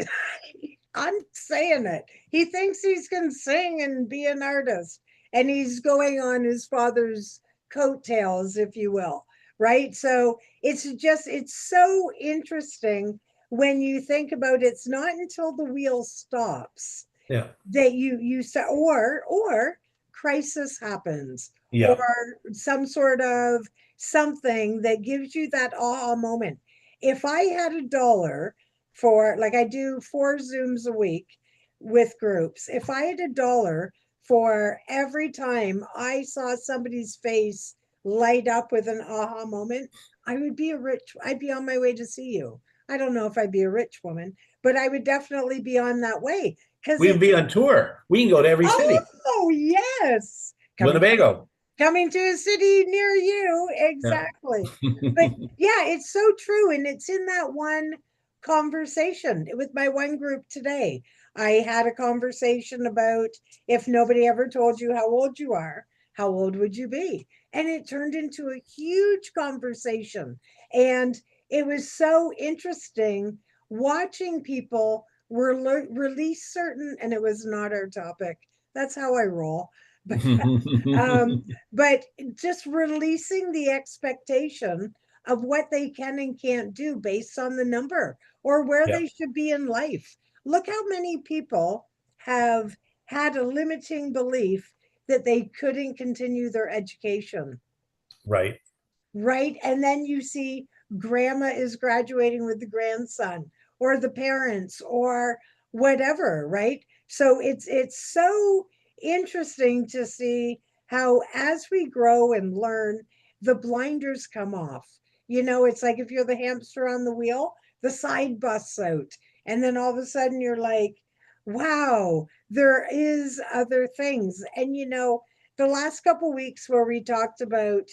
I'm saying it, he thinks he's going to sing and be an artist. And he's going on his father's coattails, if you will. Right. So it's so interesting when you think about it. It's not until the wheel stops Yeah. that you say, or crisis happens, or Yeah. some sort of something that gives you that aha moment. If I had a dollar for, like, I do 4 Zooms a week with groups, if I had a dollar for every time I saw somebody's face light up with an aha moment, I'd be on my way to see you. I don't know if I'd be a rich woman, but I would definitely be on that way because We'd it's, be on tour. We can go to every city. oh yes, coming Winnebago. coming to a city near you, Yeah. exactly. But yeah, it's so true, and it's in that one conversation with my one group today. I had a conversation about, if nobody ever told you how old you are, how old would you be? And it turned into a huge conversation, and it was so interesting watching people release certain, and it was not our topic. That's how I roll. But um, but just releasing the expectation of what they can and can't do based on the number or where Yeah. they should be in life. Look how many people have had a limiting belief that they couldn't continue their education, Right. right? And then you see grandma is graduating with the grandson or the parents or whatever, right? So it's so interesting to see how as we grow and learn, the blinders come off. It's like if you're the hamster on the wheel, the side busts out. And then all of a sudden you're like, wow, there is other things. And the last couple weeks where we talked about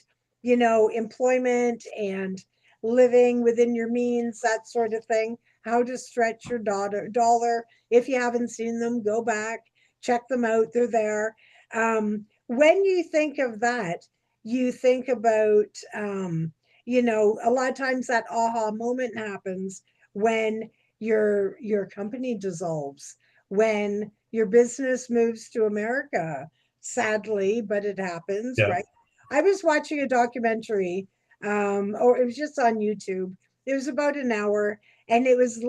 employment and living within your means, that sort of thing, how to stretch your dollar. If you haven't seen them, go back, check them out. They're there. When you think of that, you think about, a lot of times that aha moment happens when your company dissolves, when your business moves to America, sadly, but it happens, Yeah. right? I was watching a documentary, or it was just on YouTube. It was about an hour, and it was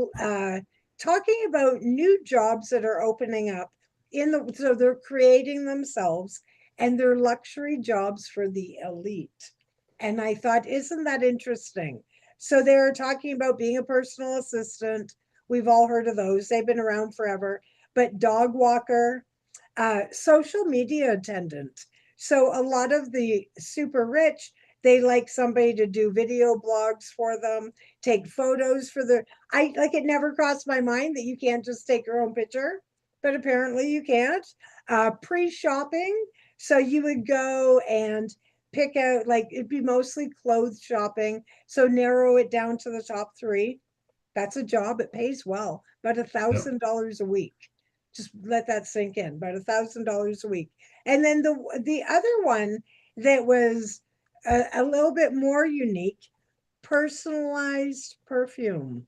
talking about new jobs that are opening up so they're creating themselves, and they're luxury jobs for the elite. And I thought, isn't that interesting? So they're talking about being a personal assistant. We've all heard of those. They've been around forever. But dog walker, social media attendant. So a lot of the super rich, they like somebody to do video blogs for them, take photos for the. I like it never crossed my mind that you can't just take your own picture, but apparently you can't. Pre-shopping, so you would go and pick out, like, it'd be mostly clothes shopping. So narrow it down to the top three. That's a job. It pays well, about a Yeah. thousand dollars a week. Just let that sink in. About $1,000 a week. And then the other one that was a little bit more unique, personalized perfume.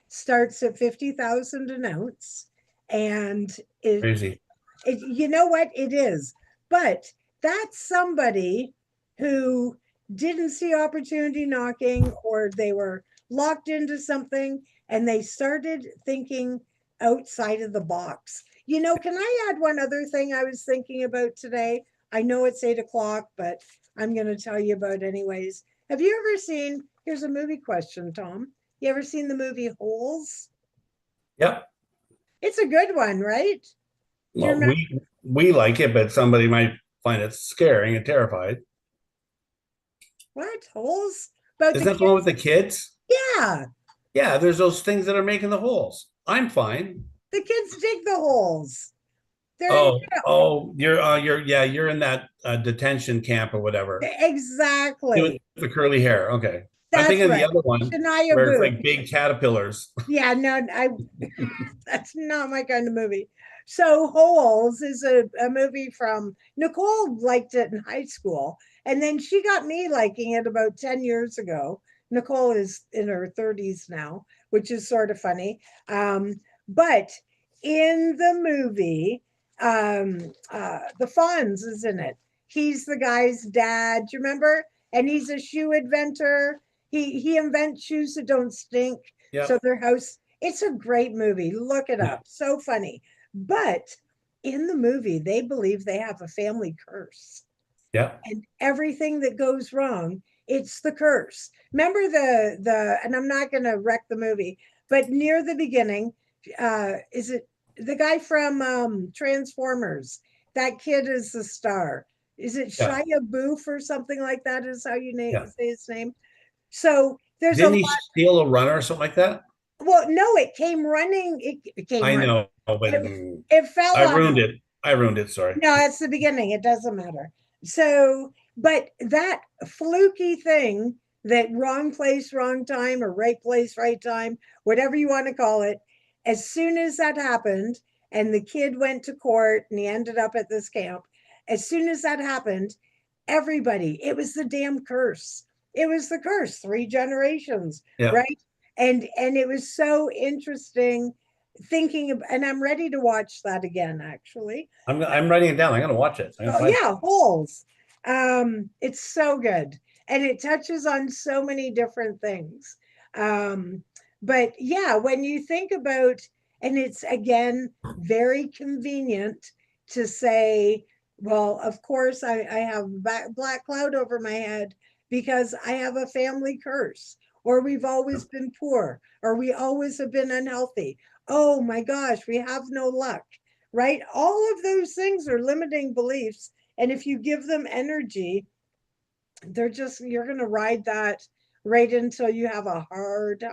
Starts at 50,000 an ounce, and Crazy. you know what it is, but that's somebody who didn't see opportunity knocking, or they were locked into something and they started thinking outside of the box. Can I add one other thing I was thinking about today? I know it's 8 o'clock, but I'm going to tell you about anyways. Have you ever seen, here's a movie question, Tom. You ever seen the movie Holes? Yep. It's a good one, right? Do you Well, remember we like it, but somebody might find it scaring and terrified. what? Holes? About Is the that the one with kids? the kids? Yeah, Yeah, there's those things that are making the holes. I'm fine. the kids dig the holes. They're in Oh, oh, yeah, you're in that detention camp or whatever. With exactly. the curly hair. Okay. I'm That's thinking of the right. other one Shania where it's Booth. like big caterpillars. Yeah, no, that's not my kind of movie. So Holes is a movie from Nicole liked it in high school, and then she got me liking it about 10 years ago. Nicole is in her 30s now, which is sort of funny. But in the movie, the Fonz is in it. He's the guy's dad. Do you remember? And he's a shoe inventor. He invents shoes that don't stink. So Yep. their house, it's a great movie. Look it Yeah. up. So funny. But in the movie, they believe they have a family curse. Yeah. And everything that goes wrong, it's the curse. Remember the and I'm not gonna wreck the movie, but near the beginning, is it the guy from Transformers? That kid is the star. Is it Yeah. Shia Boof or something like that? Is how you Yeah. say his name? So there's a Didn't he lot. steal a runner or something like that? Well, no, it came running. It came I running. know, but It, it fell I on ruined him. it. I ruined it. Sorry. No, it's the beginning. It doesn't matter. So, but that fluky thing, that wrong place, wrong time, or right place, right time, whatever you want to call it, as soon as that happened, and the kid went to court and he ended up at this camp, as soon as that happened, everybody, it was the damn curse. It was the curse, 3 generations, Yeah. right? And it was so interesting thinking of, and I'm ready to watch that again, actually. I'm writing it down. I'm gonna watch it. I'm gonna Oh find it. yeah, Holes. It's so good, and it touches on so many different things. Um, but yeah, when you think about, and it's again very convenient to say, well, of course I have a black cloud over my head because I have a family curse, or we've always been poor, or we always have been unhealthy. Oh my gosh, we have no luck, right? All of those things are limiting beliefs. And if you give them energy, you're going to ride that right until you have a hard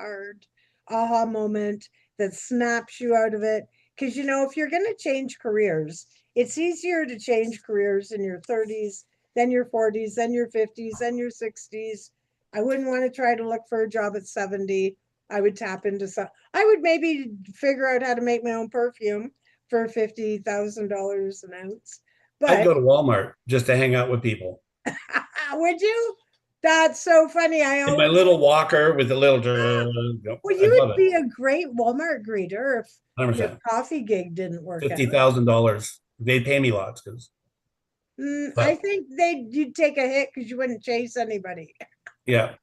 aha moment that snaps you out of it. Because, if you're going to change careers, it's easier to change careers in your 30s, then your 40s, then your 50s, then your 60s. I wouldn't want to try to look for a job at 70. I would tap into some, I would maybe figure out how to make my own perfume for $50,000 an ounce. I'd But go to Walmart just to hang out with people would you? That's so funny. I in my always, little walker with a little. well, I'd you love would it. be a great Walmart greeter if your 100%. coffee gig didn't work out. $50,000. They pay me lots because, I but think you'd take a hit because you wouldn't chase anybody. yeah.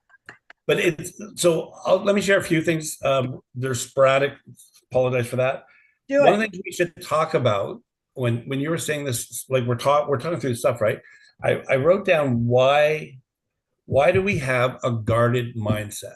But it's so. Let me share a few things. They're sporadic. Apologize for that. Do One of it. the things we should talk about when you were saying this, like we're talking through the stuff, right? I wrote down why do we have a guarded mindset?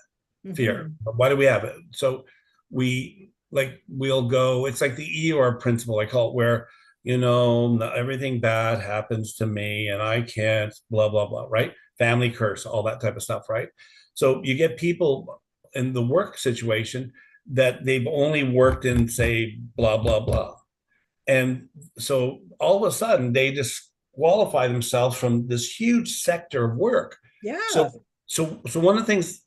Fear. Mhm. Why do we have it? So we'll go. It's like the Eeyore principle, I call it, where everything bad happens to me and I can't blah blah blah, right? Family curse, all that type of stuff, right? So you get people in the work situation that they've only worked in, say, blah blah blah, and so all of a sudden they disqualify themselves from this huge sector of work. Yeah. So one of the things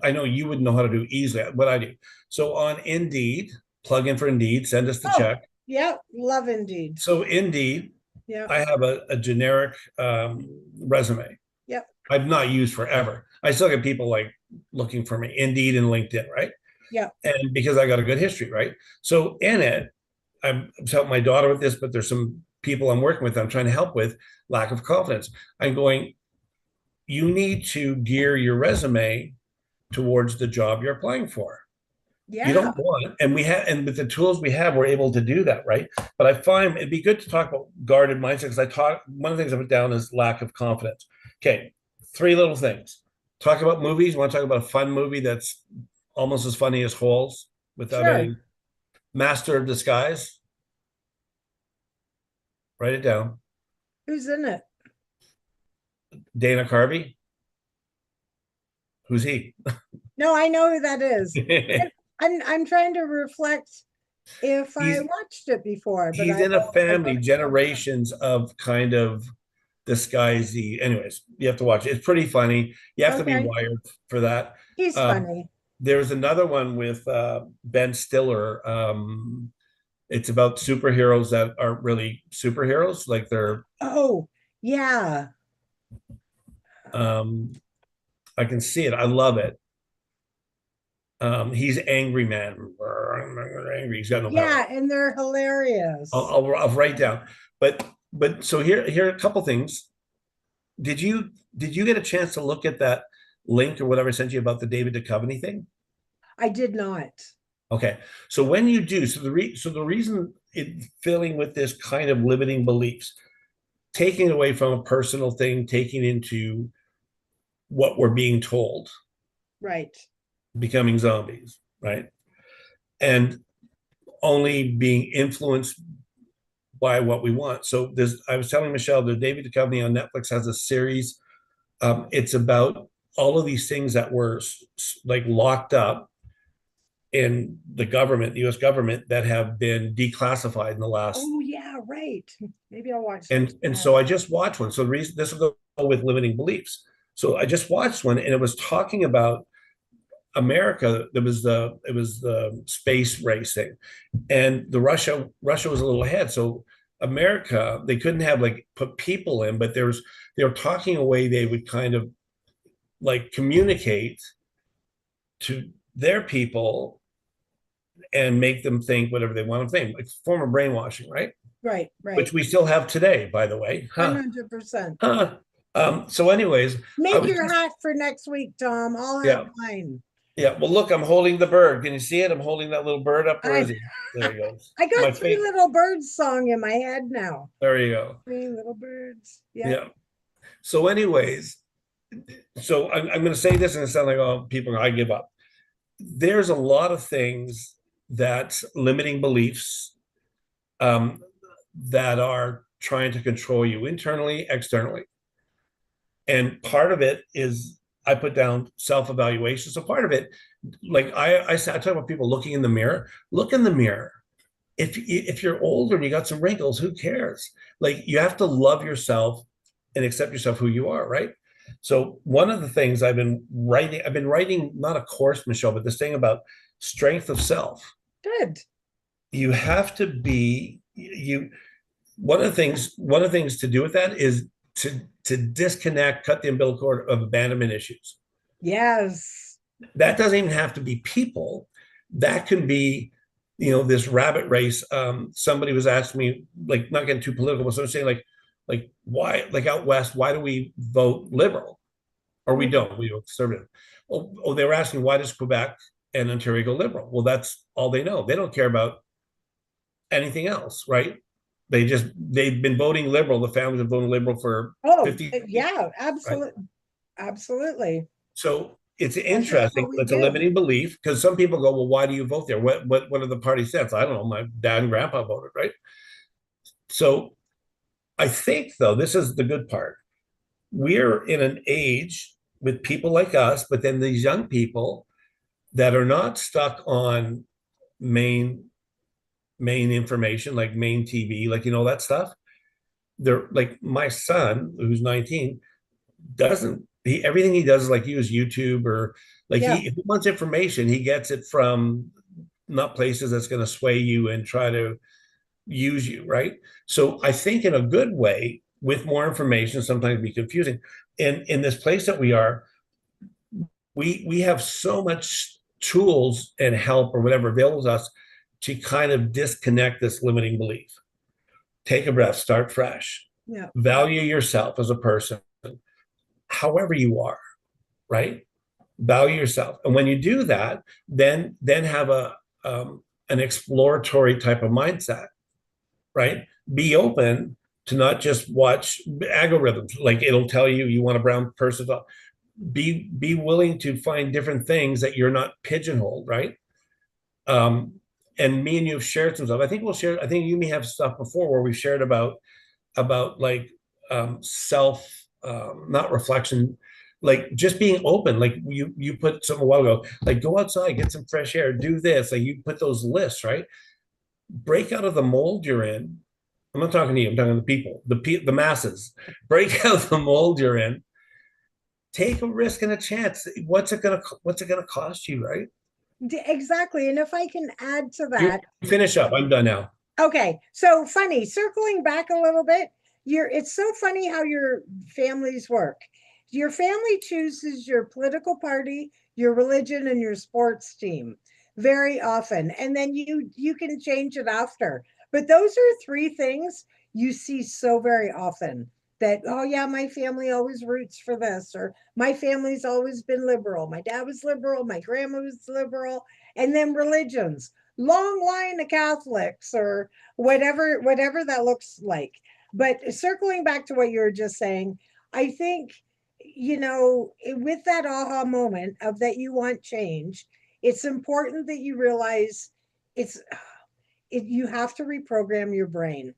I know you would know how to do easily, what I do. So on Indeed, plug in for Indeed, send us the Oh, check. yeah. Love Indeed. So Indeed, Yeah. I have a generic resume Yep. I've not used forever. I still get people like looking for me, Indeed and LinkedIn, right? Yeah. And because I got a good history, right? So in it, I'm helping my daughter with this, but there's some people I'm working with, I'm trying to help with lack of confidence. I'm going, you need to gear your resume towards the job you're applying for. You Yeah. don't want, and we have, and with the tools we have, we're able to do that, right? But I find it'd be good to talk about guarded mindset because I talk, one of the things I put down is lack of confidence. Okay, three little things. Talk about movies. You want to talk about a fun movie that's almost as funny as Holes without Sure. any Master of Disguise. Write it down. Who's in it? Dana Carvey. Who's he? No, I know who that is. I'm trying to reflect if I he's watched it before, but he's I in a I family, don't remember. generations of kind of disguisey. Anyways, you have to watch it. It's pretty funny. You have to be Okay. wired for that. He's Um, funny. there's another one with Ben Stiller. It's about superheroes that aren't really superheroes, like they're. Oh, yeah. Um, I can see it. I love it. He's angry man. Angry. He's got no power. Yeah, and they're hilarious. I'll write down. But so here are a couple things. Did you get a chance to look at that link or whatever I sent you about the David Duchovny thing? I did not. Okay, so when you do, so the reason it filling with this kind of limiting beliefs, taking it away from a personal thing, taking into what we're being told, Right. becoming zombies, right? And only being influenced by what we want. So there's, I was telling Michelle, the David Duchovny on Netflix has a series. It's about all of these things that were like locked up in the government, the U.S. government, that have been declassified in the last. Oh, yeah, right. Maybe I'll watch that And so tomorrow. I just watched one. So the reason this will go with limiting beliefs. So I just watched one, and it was talking about America. There was the space race thing, and the Russia was a little ahead. So America, they couldn't have like put people in, but they were talking a way they would kind of like communicate to their people and make them think whatever they want to think, like form of brainwashing, right? Right, Which right. we still have today, by the way. Huh? 100%. Huh? So, anyways, I Make was your just, hat for next week, Tom. I'll have yeah, mine. yeah. Well, look, I'm holding the bird. Can you see it? I'm holding that little bird up. Where is I he? There he goes. I got My Three face. Little Birds song in my head now. There you go. Three little birds. Yep. Yeah. So, anyways, so I'm going to say this and it sounds like, oh, people, I give up. There's a lot of things that limiting beliefs um, that are trying to control you internally, externally. And part of it is I put down self-evaluation. So part of it, like I talk about people looking in the mirror. Look in the mirror. If you're older and you got some wrinkles, who cares? Like you have to love yourself and accept yourself who you are, right? So one of the things I've been writing not a course, Michelle, but this thing about strength of self. Good. You have to be you one of the things to do with that is to disconnect, cut the umbilical cord of abandonment issues. Yes. That doesn't even have to be people. That can be, this rabbit race. Somebody was asking me, like, not getting too political, but someone saying, like why, like out west, why do we vote liberal, or we don't? We vote conservative. Oh, they were asking why does Quebec and Ontario go liberal? Well, that's all they know. They don't care about anything else, right? They've been voting liberal. The families have voted liberal for Oh, 50 years, yeah, right? absolutely. Absolutely. So it's That's just interesting. what we It's a do. limiting belief because some people go, well, why do you vote there? What are the party sets? I don't know. My dad and grandpa voted, right? So I think though, this is the good part. We're in an age with people like us, but then these young people that are not stuck on main main information, like main TV, like that stuff. They're like my son, who's 19, doesn't he everything he does is like use YouTube or like Yeah. if he wants information, he gets it from not places that's going to sway you and try to use you, right? So I think in a good way, with more information, sometimes be confusing. In this place that we are, we have so much tools and help or whatever available to us to kind of disconnect this limiting belief. Take a breath, start fresh, Yeah. value yourself as a person, however you are, right? Value yourself. And when you do that, then have a an exploratory type of mindset, right? Be open to not just watch algorithms, like it'll tell you you want a brown person. Be willing to find different things that you're not pigeonholed, right? Um, and me and you have shared some stuff. I think we'll share. I think you may have stuff before where we've shared about like self, not reflection, like just being open. Like you put some a while ago, like go outside, get some fresh air, do this. Like you put those lists, right? Break out of the mold you're in. I'm not talking to you. I'm talking to the people, the masses. Break out of the mold you're in. Take a risk and a chance. What's it gonna cost you, right? Exactly. And if I can add to You that, finish up. I'm done now. okay, so funny, circling back a little bit, it's so funny how your families work. Your family chooses your political party, your religion, and your sports team very often. And then you can change it after. But those are three things you see so very often that, oh yeah, my family always roots for this, or my family's always been liberal. My dad was liberal, my grandma was liberal, and then religions, long line of Catholics or whatever that looks like. But circling back to what you were just saying, I think, with that aha moment of that you want change, it's important that you realize it's you have to reprogram your brain.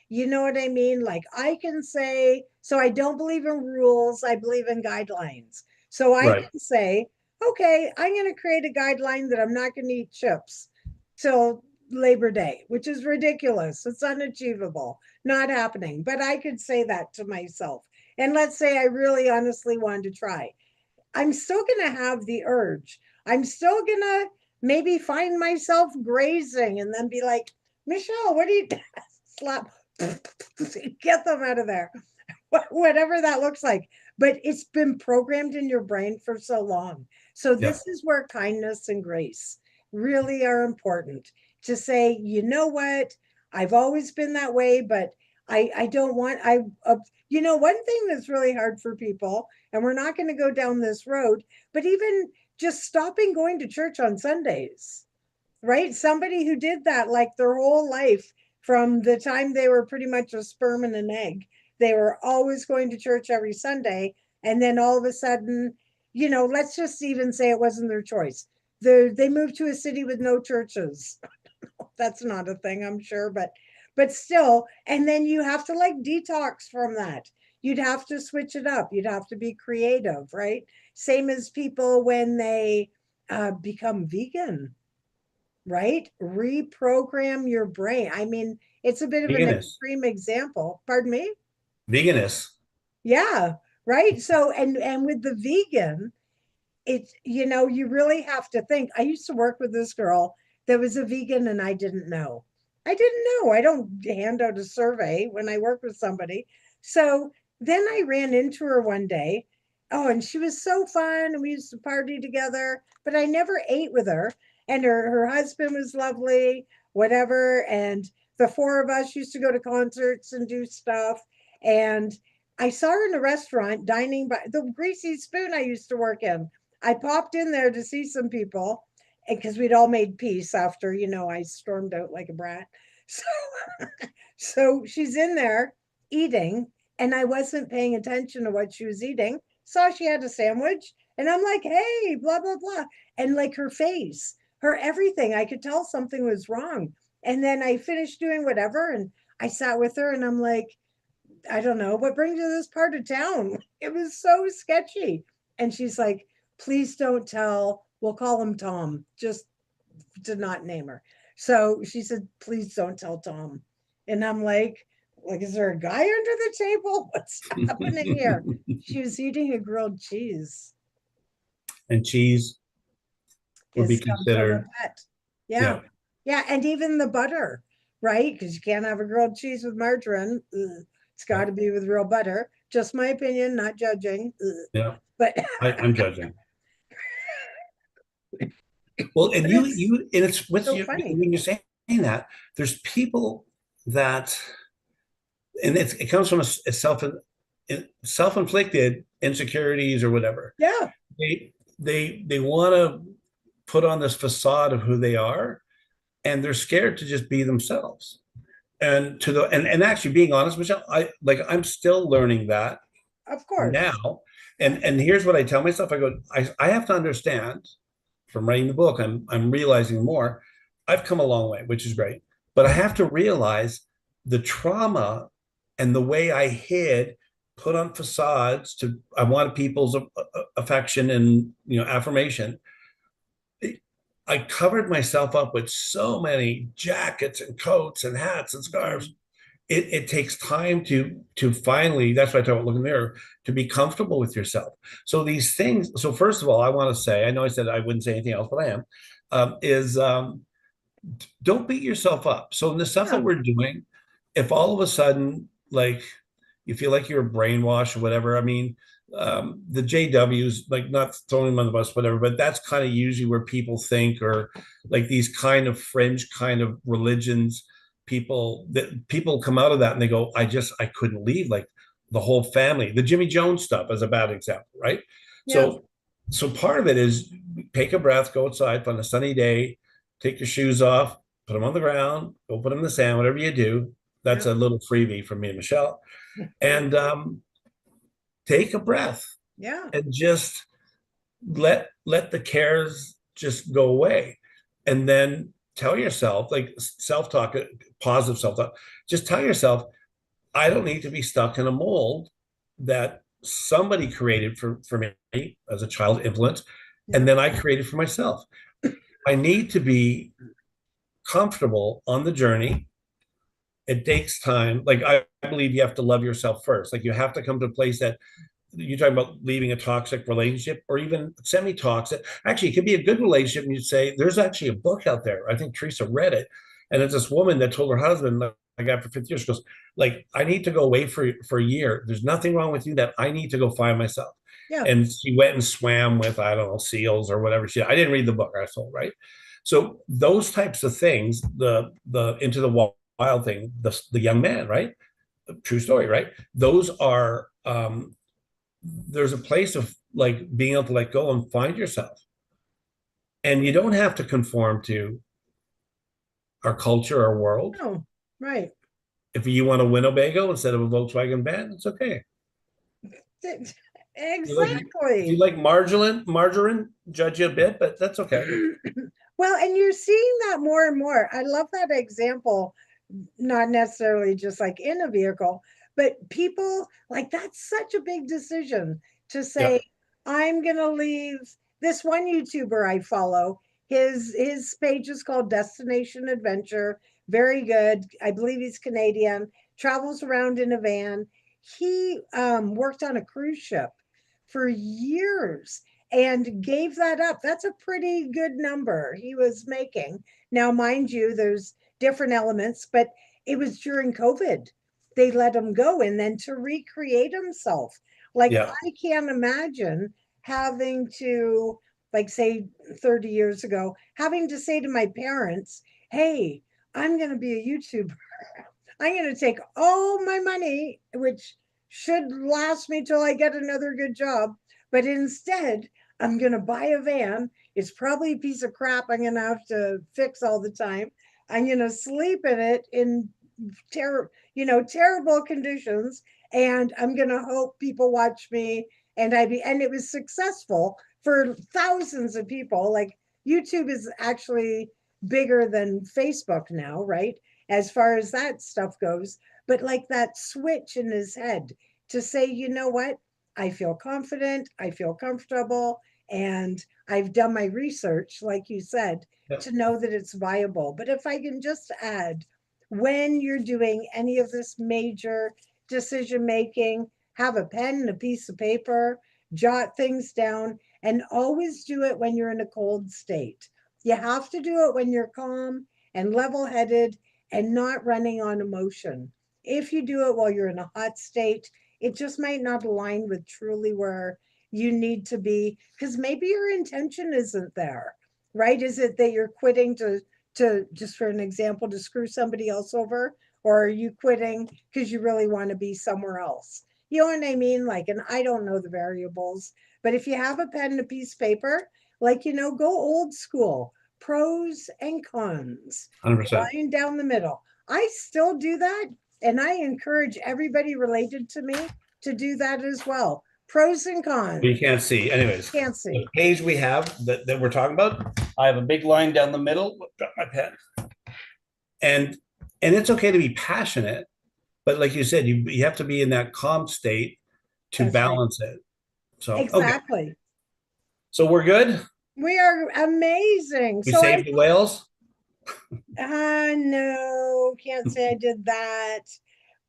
You know what I mean? Like I can say, so I don't believe in rules, I believe in guidelines. So I Right. can say, okay, I'm going to create a guideline that I'm not going to eat chips till Labor Day, which is ridiculous. It's unachievable, not happening. But I could say that to myself. And let's say I really honestly wanted to try. I'm still going to have the urge. I'm still going to maybe find myself grazing and then be like, Michelle, what do you slap? Get them out of there. Whatever that looks like. But it's been programmed in your brain for so long. So Yeah. this is where kindness and grace really are important to say, you know what? I've always been that way, but I don't want, one thing that's really hard for people, and we're not going to go down this road, but even just stopping going to church on Sundays, right? Somebody who did that like their whole life from the time they were pretty much a sperm and an egg, they were always going to church every Sunday. And then all of a sudden, let's just even say it wasn't their choice. They moved to a city with no churches. That's not a thing, I'm sure, but still, and then you have to like detox from that. You'd have to switch it up. You'd have to be creative, right? Same as people when they become vegan, right? Reprogram your brain. I mean, it's a bit of an Veganist. extreme example. Pardon me? Veganist. Yeah, right. So and with the vegan, it's you really have to think. I used to work with this girl that was a vegan and I didn't know. I didn't know. I don't hand out a survey when I work with somebody. So then I ran into her one day. Oh, and she was so fun and we used to party together, but I never ate with her. And her husband was lovely, whatever. And the four of us used to go to concerts and do stuff. And I saw her in a restaurant dining by the Greasy Spoon I used to work in. I popped in there to see some people because we'd all made peace after, I stormed out like a brat. So, so she's in there eating, and I wasn't paying attention to what she was eating. Saw she had a sandwich, and I'm like, hey, blah, blah, blah. And like her face, her everything, I could tell something was wrong. And then I finished doing whatever, and I sat with her, and I'm like, I don't know, what brings you to this part of town? It was so sketchy. And she's like, please don't tell, we'll call him Tom, just to not name her. So she said, please don't tell Tom. And I'm like, is there a guy under the table? What's happening here? She was eating a grilled cheese. And cheese would be Is some sort of considered. pet. Yeah. Yeah. Yeah. And even the butter, right? Because you can't have a grilled cheese with margarine. Ugh. It's got Yeah. to be with real butter. Just my opinion, not judging. Ugh. Yeah. But I'm judging. Well, and But it's and it's with so you funny. when you're saying that, there's people that, and it comes from a self-inflicted insecurities or whatever. Yeah, They want to put on this facade of who they are, and they're scared to just be themselves. And actually being honest, Michelle, I'm still learning that of course. now. Yeah, And here's what I tell myself: I have to understand from writing the book. I'm realizing more. I've come a long way, which is great, but I have to realize the trauma and the way I hid, put on facades to I wanted people's affection and affirmation. I covered myself up with so many jackets and coats and hats and mhm, scarves. It takes time to finally, that's why I talk about looking in the mirror, to be comfortable with yourself. So these things, so first of all, I want to say, I know I said I wouldn't say anything else, but I am, is don't beat yourself up. So in the stuff that yeah, we're doing, if all of a sudden, like you feel like you're brainwashed or whatever, I mean, the JWs, like not throwing them on the bus, whatever, but that's kind of usually where people think, or like these kind of fringe kind of religions, people come out of that and they go, I couldn't leave. Like the whole family, the Jimmy Jones stuff is a bad example, right? yeah, So part of it is take a breath, go outside on a sunny day, take your shoes off, put them on the ground, go put them in the sand, whatever you do. That's yeah, a little freebie from me and Michelle. And take a breath yeah, and just let the cares just go away. And then tell yourself, like self-talk, positive self-talk, just tell yourself, I don't need to be stuck in a mold that somebody created for me as a child influence, and yeah. then I created for myself. I need to be comfortable on the journey. It takes time. Like I believe you have to love yourself first. Like you have to come to a place that you're talking about leaving a toxic relationship or even semi-toxic. Actually, it could be a good relationship. And you say, there's actually a book out there. I think Teresa read it. And it's this woman that told her husband, like after 50 years, she goes, like, I need to go away for a year. There's nothing wrong with you that I need to go find myself. Yeah. And she went and swam with, I don't know, seals or whatever. I didn't read the book, I told, right? So those types of things, the into the wild thing, the young man, right? True story, right? Those are there's a place of like being able to let go and find yourself. And you don't have to conform to our culture, our world. No, right. If you want a Winnebago instead of a Volkswagen van, it's okay. You like if you Exactly. like margarine, judge you a bit, but that's okay. Well, and you're seeing that more and more. I love that example, not necessarily just like in a vehicle, but people like that's such a big decision to Yeah, say, I'm gonna leave this one YouTuber I follow. His page is called Destination Adventure. Very good. I believe he's Canadian, travels around in a van. He worked on a cruise ship for years and gave that up. That's a pretty good number he was making. Now, mind you, there's different elements, but it was during COVID. They let him go and then to recreate himself. Like, yeah, I can't imagine having to, like, say 30 years ago, having to say to my parents, hey, I'm going to be a YouTuber. I'm going to take all my money, which should last me till I get another good job, but instead, I'm going to buy a van. It's probably a piece of crap I'm going to have to fix all the time. I'm going to sleep in it in terrible conditions, and I'm going to hope people watch me. And it was successful for thousands of people. Like YouTube is actually bigger than Facebook now, right? As far as that stuff goes. But like that switch in his head to say, you know what? I feel confident, I feel comfortable, and I've done my research, like you said, yeah, to know that it's viable. But if I can just add, when you're doing any of this major decision making, have a pen and a piece of paper, jot things down, and always do it when you're in a cold state. You have to do it when you're calm and level headed and not running on emotion. If you do it while you're in a hot state, it just might not align with truly where you need to be because maybe your intention isn't there. right? Is it that you're quitting to just for an example to screw somebody else over, or are you quitting because you really want to be somewhere else? You know what I mean? Like, and I don't know the variables, but if you have a pen and a piece of paper, like, go old school, pros and cons, 100%. line down the middle. I still do that, and I encourage everybody related to me to do that as well. Pros and You cons. can't see. Anyways, Can't the see. page we have that we're talking about, I have a big line down the middle. Drop my pen. And it's okay to be passionate, but like you said, you have to be in that calm state to That's right. balance it. So okay. Exactly. So we're good. We are amazing. We So saved the whales. no, can't say I did that,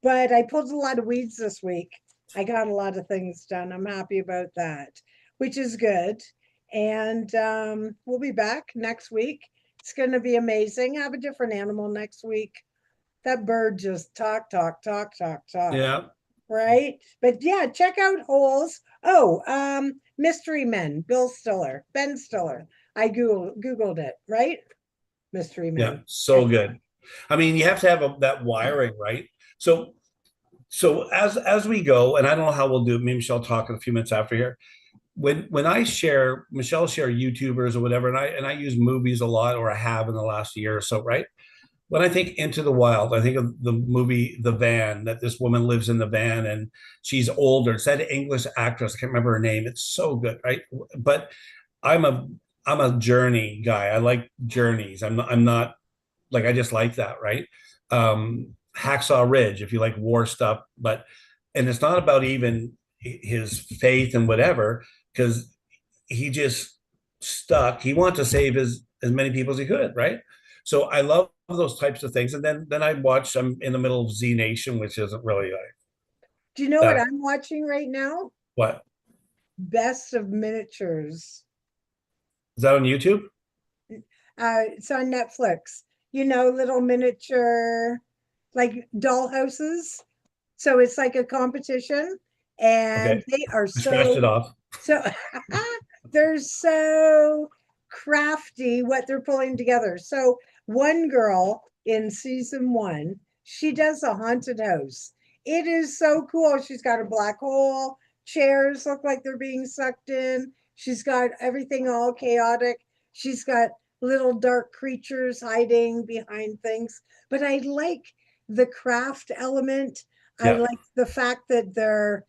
but I pulled a lot of weeds this week. I got a lot of things done. I'm happy about that, which is good. And we'll be back next week. It's going to be amazing. Have a different animal next week. That bird just talk, talk, talk, talk, talk. Yeah. Right? But yeah, check out Holes. Oh, Mystery Men, Bill Stiller, Ben Stiller. I Googled it, right? Mystery Yeah. Men. So good. I mean, you have to have that wiring, right? So as we go, and I don't know how we'll do it. Me and Michelle talk in a few minutes after here. When I share, Michelle share YouTubers or whatever, and I use movies a lot, or I have in the last year or so, right? When I think Into the Wild, I think of the movie The Van, that this woman lives in the van and she's older. It's that English actress. I can't remember her name. It's so good, right? But I'm a I'm a journey guy. I like journeys. I'm not like I just like that, right? Hacksaw Ridge, if you like war stuff, but and it's not about even his faith and whatever, because he just stuck. He wanted to save as many people as he could, right? So I love those types of things. And then I watch. I'm in the middle of Z Nation, which isn't really like Do you know what that. I'm watching right now? What Best of Miniatures. is that on YouTube? It's on Netflix. Little miniature, like doll houses. So it's like a competition, and Okay, they are I scratched it off. so they're so crafty what they're pulling together. So one girl in season one, she does a haunted house. It is so cool. She's got a black hole, chairs look like they're being sucked in. She's got everything all chaotic. She's got little dark creatures hiding behind things. But I like the craft element. I Yeah, like the fact that they're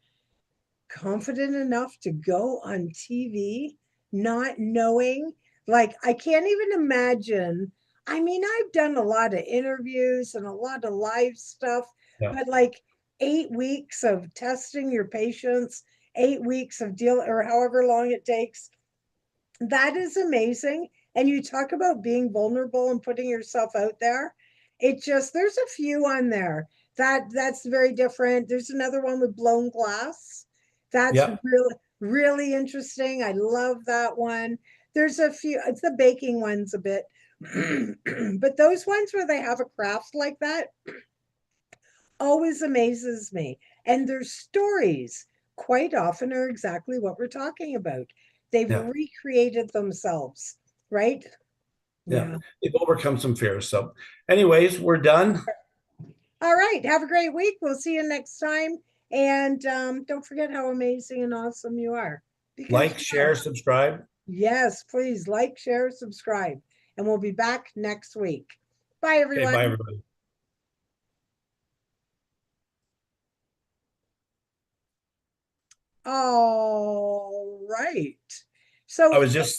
confident enough to go on TV, not knowing. Like, I can't even imagine. I mean, I've done a lot of interviews and a lot of live stuff, yeah, but like 8 weeks of testing your patients, 8 weeks of deal or however long it takes, that is amazing. And you talk about being vulnerable and putting yourself out there. There's a few on there that's very different. There's another one with blown glass. That's yeah, really interesting. I love that one. There's a few, it's the baking ones a bit. But those ones where they have a craft like that always amazes me. And their stories quite often are exactly what we're talking about. They've yeah, recreated themselves, right? yeah. Yeah. They've overcome some fears. So, anyways, we're done. All right. Have a great week. We'll see you next time. And don't forget how amazing and awesome you are because Like, you share, are. subscribe. Yes, please like, share, subscribe. And we'll be back next week. Bye, Okay, bye everyone. everybody. All right. I So was just